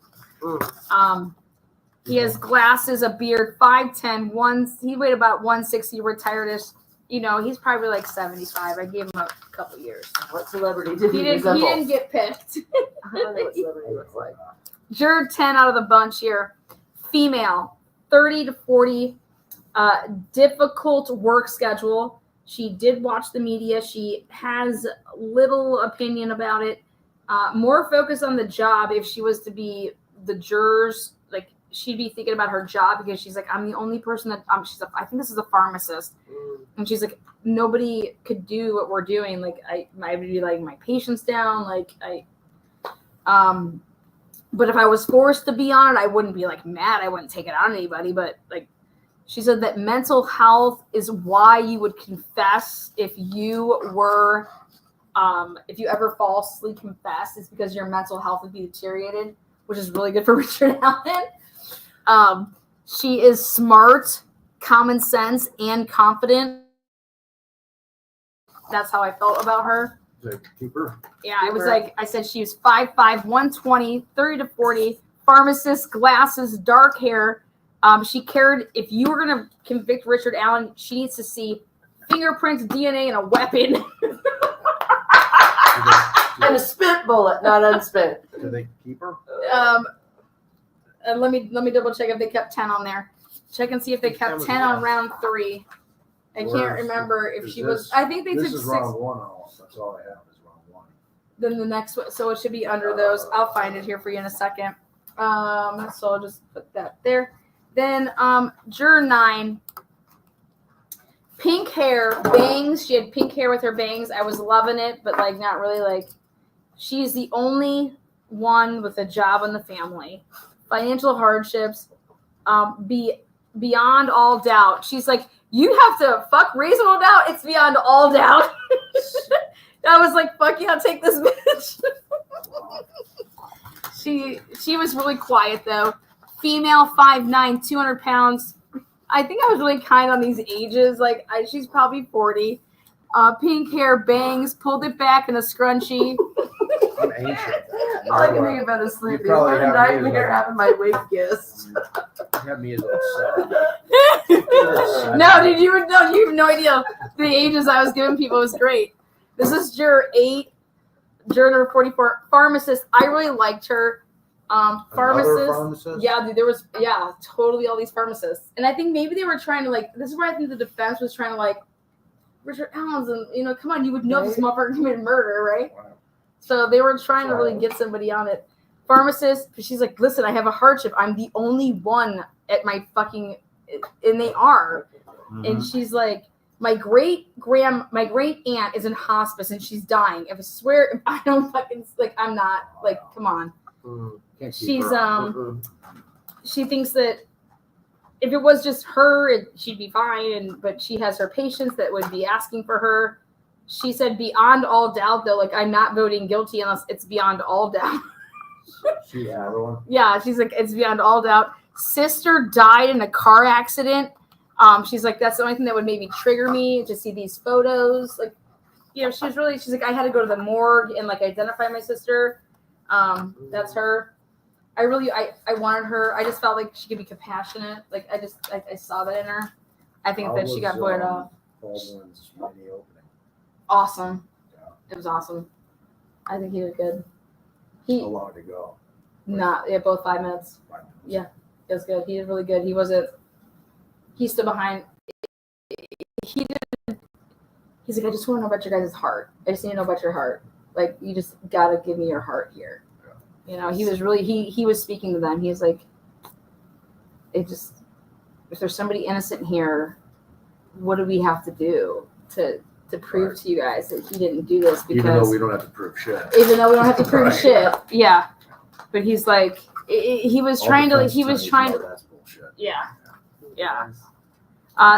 He has glasses, a beard, 5'10", he weighed about 160, retired-ish. You know, he's probably like 75. I gave him a couple years. What celebrity did he He resemble? didn't get picked. I don't know what celebrity he looks like. Juror 10 out of the bunch here. Female, 30 to 40. Difficult work schedule. She did watch the media. She has little opinion about it. More focus on the job. If she was to be the jurors, like, she'd be thinking about her job because she's like, I'm the only person that I think this is a pharmacist. And she's like, nobody could do what we're doing. Like, I would be like my patients down. Like, but if I was forced to be on it, I wouldn't be like mad. I wouldn't take it out on anybody. But like, she said that mental health is why you would confess if you were, if you ever falsely confess, it's because your mental health would be deteriorated, which is really good for Richard Allen. She is smart, common sense, and confident. That's how I felt about her. Keeper? Yeah, I was like, I said she was 5'5", 120, 30 to 40, pharmacist, glasses, dark hair. She cared if you were going to convict Richard Allen, she needs to see fingerprints, DNA, and a weapon. And a spent bullet, not unspent. Did they keep her? And let me double check if they kept 10 on there. Check and see if they kept 10 on round 3. I can't remember if she was. I think they took 6. This is round 1. That's all I have is round 1. Then the next one, so it should be under those. I'll find it here for you in a second. So I'll just put that there. Then juror 9, pink hair, bangs. She had pink hair with her bangs. I was loving it, but like not really. Like, she's the only one with a job in the family. Financial hardships, beyond all doubt. She's like, you have to fuck reasonable doubt. It's beyond all doubt. I was like, fuck yeah, I'll take this bitch. She was really quiet though. Female, 5'9", 200 pounds. I think I was really kind on these ages. Like, she's probably 40. Pink hair, bangs, pulled it back in a scrunchie. I'm ancient. All I can think about is sleeping. You probably What a have me as nightmare a- having my wig kissed. You have me as a No, dude, you have no idea. The ages I was giving people was great. This is juror 8, juror number 44, pharmacist. I really liked her. Pharmacist. Yeah, dude, there was totally all these pharmacists. And I think maybe they were trying to like, this is where I think the defense was trying to like, Richard Allen's, and come on, you would know this motherfucker committed murder, right? Wow. So they were trying to really get somebody on it. Pharmacist, she's like, listen, I have a hardship. I'm the only one at my fucking, and they are. Mm-hmm. And she's like, my great aunt is in hospice and she's dying. If I swear, if I don't fucking, like, I'm not, like, come on. Can't keep She's, her. she thinks that if it was just her, she'd be fine. But she has her patients that would be asking for her. She said, beyond all doubt, though, like, I'm not voting guilty unless it's beyond all doubt. She had one. Yeah, she's like, it's beyond all doubt. Sister died in a car accident. She's like, that's the only thing that would maybe trigger me to see these photos. Like, you know, she's like, I had to go to the morgue and like identify my sister. That's her. I wanted her. I just felt like she could be compassionate. Like, I saw that in her. I think that she got voted off. Baldwin's mini opening. Awesome. Yeah. It was awesome. I think he did good. How long to go? Both 5 minutes. 5 minutes. Yeah, it was good. He did really good. He stood behind. He's like, I just want to know about your guys' heart. I just need to know about your heart. Like, you just got to give me your heart here. Yeah. You know, he was really, he was speaking to them. He was like, if there's somebody innocent here, what do we have to do to prove to you guys that he didn't do this? Because even though we don't have to prove shit. Even though we don't have to prove shit. Yeah. But he's like, he was trying to. That's bullshit. Yeah.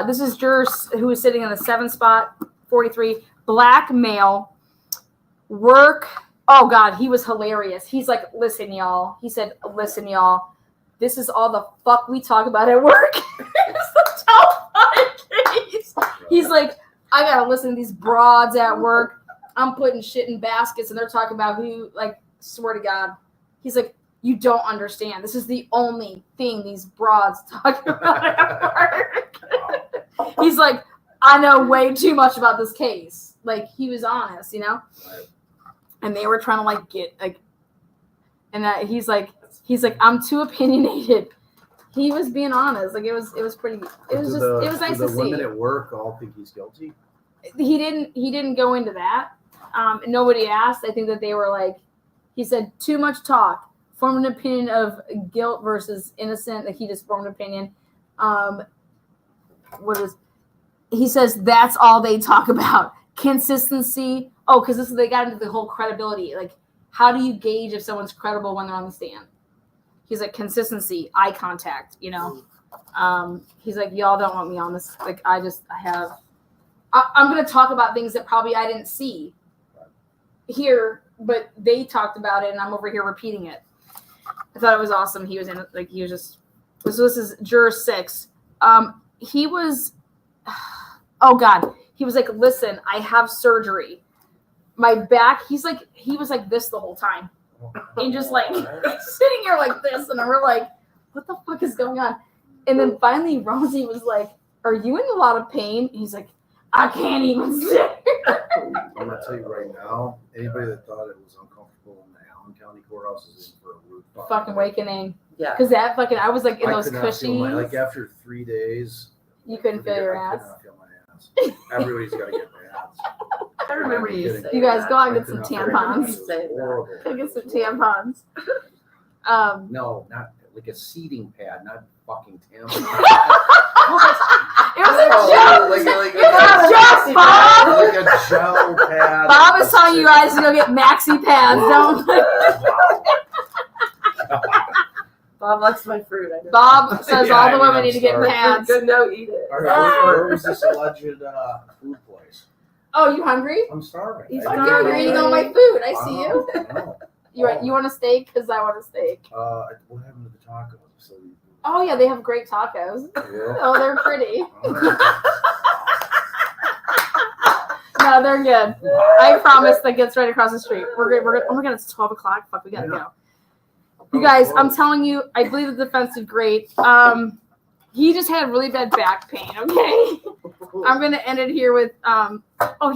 This is juror who was sitting in the 7th spot, 43, black male, work. Oh God, he was hilarious. He's like, listen, y'all. He said, listen, y'all. This is all the fuck we talk about at work. He's like, I gotta listen to these broads at work. I'm putting shit in baskets, and they're talking about who. Like, swear to God. He's like, you don't understand. This is the only thing these broads talk about at work. He's like, I know way too much about this case. Like, he was honest, you know? And they were trying to like get like, and he's like, I'm too opinionated. He was being honest. Like, it was pretty, it was nice to see. The women at work all think he's guilty? He didn't go into that. Nobody asked. I think that they were like, he said too much talk, formed an opinion of guilt versus innocent. Like, he just formed an opinion. He says that's all they talk about. Consistency. Oh, because they got into the whole credibility. Like, how do you gauge if someone's credible when they're on the stand? He's like, consistency, eye contact, you know. He's like, y'all don't want me on this. Like, I'm going to talk about things that probably I didn't see here, but they talked about it, and I'm over here repeating it. I thought it was awesome. He was in it. Like, he was just, so this is juror 6. He was, oh God. He was like, listen, I have surgery. My back, he was like this the whole time. And just like sitting here like this. And we're like, what the fuck is going on? And then finally Rosie was like, are you in a lot of pain? He's like, I can't even sit. I'm going to tell you right now, anybody that thought it was uncomfortable in the Allen County courthouse is in for a rude fucking awakening. Yeah. Because that fucking, I was like in those cushions. Like after 3 days. You couldn't feel your ass. I could not feel my ass. Everybody's got to get my ass. I remember you saying you guys that. go out and get some tampons. Go get some tampons. No, not like a seating pad, not fucking tampons. It was a joke. Like it was a joke, Bob. Like a gel pad. Bob is telling you guys to go get maxi pads. Don't. Bob likes my fruit. I know. Bob says all the women need to get pads. Good, no, eat it. All right, where was this alleged food place? Oh, you hungry? I'm starving. He's hungry. You're eating all my food. I see you. No. You want a steak? Because I want a steak. What happened to the tacos? Oh yeah, they have great tacos. Yeah. Oh, they're pretty. No, they're good. I promise that gets right across the street. We're good. Oh my God, it's 12 o'clock. Fuck, we gotta go. You guys, I'm telling you, I believe the defense did great. He just had really bad back pain, okay? I'm going to end it here with,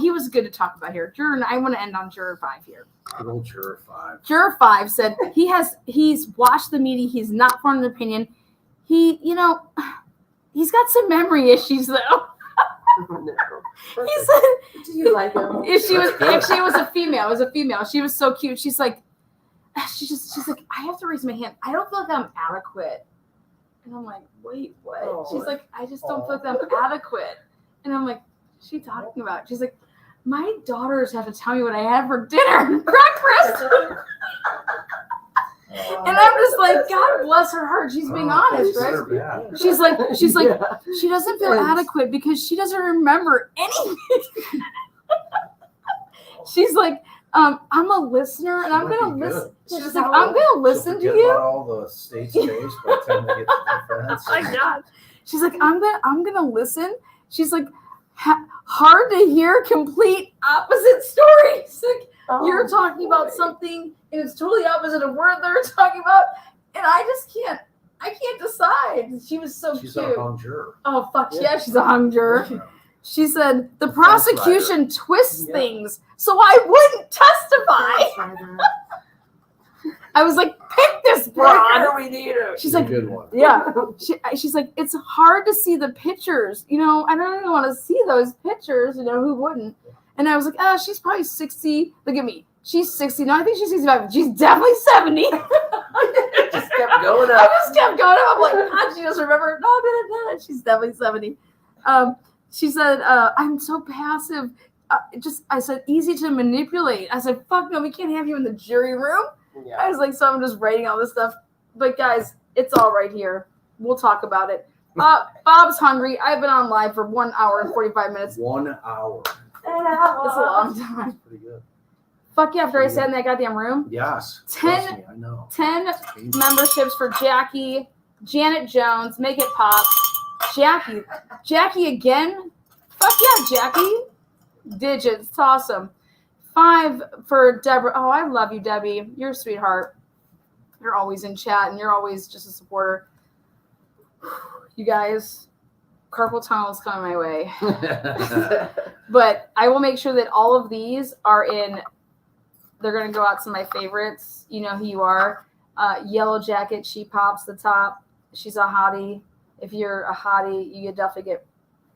he was good to talk about here. I want to end on juror 5 here. Good old juror 5. Juror 5 said he's watched the meeting. He's not formed an opinion. He's got some memory issues, though. He said, do you like him? She was a female. It was a female. She was so cute. She's like, she's like, I have to raise my hand. I don't feel like I'm adequate. And I'm like, wait, what? Oh. She's like, I just don't feel like I'm adequate. And I'm like, what's she talking about? She's like, my daughters have to tell me what I had for dinner and breakfast. And I'm just like, God bless her heart. She's being honest, right? She's like, Yeah. she doesn't feel adequate because she doesn't remember anything. She's like, I'm a listener and I'm gonna listen. She's like, I'm gonna listen to you. About all the state's case by the time they get to defense. Oh my God. She's like, I'm gonna listen. She's like, hard to hear, complete opposite stories. Like you're talking about something and it's totally opposite of what they're talking about, and I can't decide. She was so She's cute. a hung juror. Oh fuck yeah, she's a hung juror. She said the prosecution twists things so I wouldn't testify. I was like, pick this broad. We need her. She's a like, good one. yeah. She's like, it's hard to see the pictures. You know, I don't even want to see those pictures. You know, who wouldn't? And I was like, she's probably 60. Look at me. She's 60. No, I think she's 65. She's definitely 70. Just kept going I up. just kept going up. I'm like, God, she doesn't remember. No. She's definitely 70. She said, I'm so passive. I said, easy to manipulate. I said, fuck no, we can't have you in the jury room. Yeah. I was like, so I'm just writing all this stuff. But guys, it's all right here. We'll talk about it. Bob's hungry. I've been on live for 1 hour and 45 minutes. 1 hour. It's a long time. That's pretty good. Fuck yeah, after I sat in that goddamn room. Yes. 10 Trust me, I know. 10 memberships for Jackie, Janet Jones, Make It Pop, Jackie again. Fuck yeah, Jackie. Digits, it's awesome. 5 for Deborah. Oh, I love you, Debbie. You're a sweetheart. You're always in chat and you're always just a supporter. You guys, carpal tunnel is coming my way. But I will make sure that all of these are in. They're going to go out to my favorites. You know who you are. Yellow Jacket, she pops the top. She's a hottie. If you're a hottie, you definitely get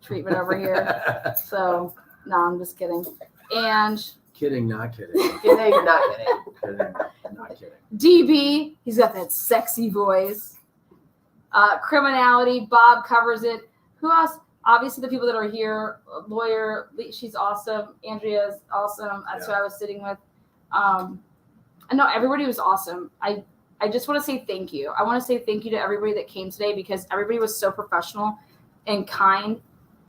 treatment over here. So, no, I'm just kidding. And Kidding, not kidding. Kidding, not kidding. Kidding, not kidding. DB, he's got that sexy voice. Criminality, Bob covers it. Who else? Obviously, the people that are here. Lawyer, she's awesome. Andrea's awesome. That's who I was sitting with. I know everybody was awesome. I just want to say thank you. I want to say thank you to everybody that came today because everybody was so professional and kind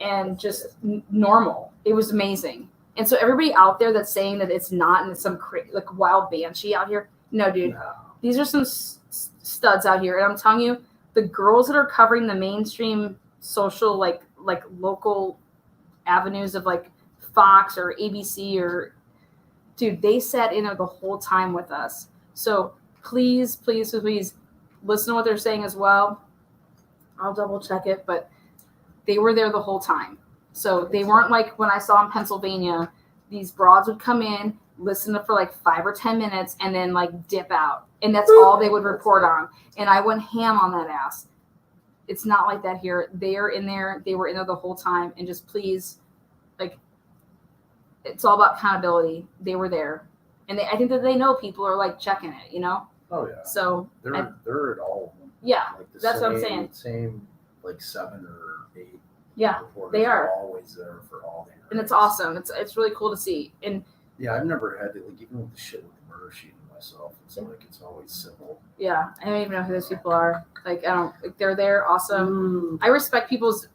and just normal. It was amazing. And so everybody out there that's saying that it's not and it's some like wild banshee out here. No, dude. No. These are some studs out here. And I'm telling you, the girls that are covering the mainstream social, like local avenues of like Fox or ABC or dude, they sat in there the whole time with us. So please listen to what they're saying as well. I'll double check it, but they were there the whole time. So they weren't like when I saw in Pennsylvania, these broads would come in, listen for like 5 or 10 minutes, and then like dip out. And that's all they would report on. And I went ham on that ass. It's not like that here. They are in there. They were in there the whole time. And just please, like, it's all about accountability. They were there. And I think that they know people are like checking it, you know? Oh, yeah. So they're at all of them. Yeah, like the that's same, what I'm saying. Same like 7 or 8. Yeah, they are always there for all the hearings. And it's awesome. It's really cool to see. And yeah, I've never had to like even with the shit with the murder sheet myself. It's like it's always simple. Yeah, I don't even know who those people are. Like I don't. Like, they're there. Awesome. I respect people's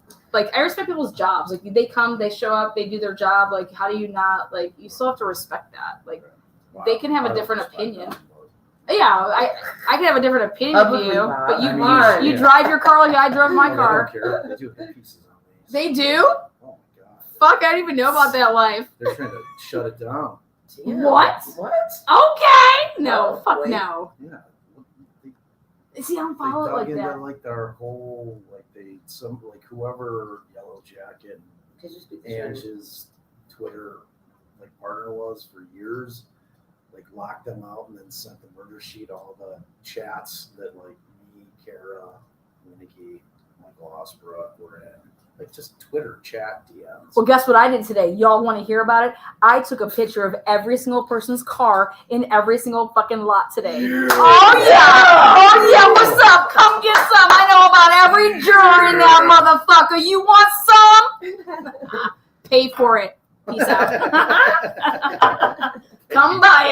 jobs. Like they come, they show up, they do their job. Like how do you not like? You still have to respect that. Like they can have a different opinion. Yeah, I can have a different opinion than you, but you drive your car like I drove my car. They don't care. They do hit pieces on these. They do? Oh my god. Fuck, I didn't even know about that life. They're trying to shut it down. Yeah. What? Okay. No, fuck no. Yeah. See, I don't follow it like into, that. Like their whole whoever Yellow Jacket and his Twitter like partner was for years. Like locked them out and then sent the murder sheet all the chats that like me, Kara, Nikki, Michael Hospera were in. Like just Twitter chat DMs. Well, guess what I did today? Y'all want to hear about it? I took a picture of every single person's car in every single fucking lot today. Yeah. Oh yeah! What's up? Come get some. I know about every juror in that motherfucker. You want some? Pay for it. Peace out. Come by.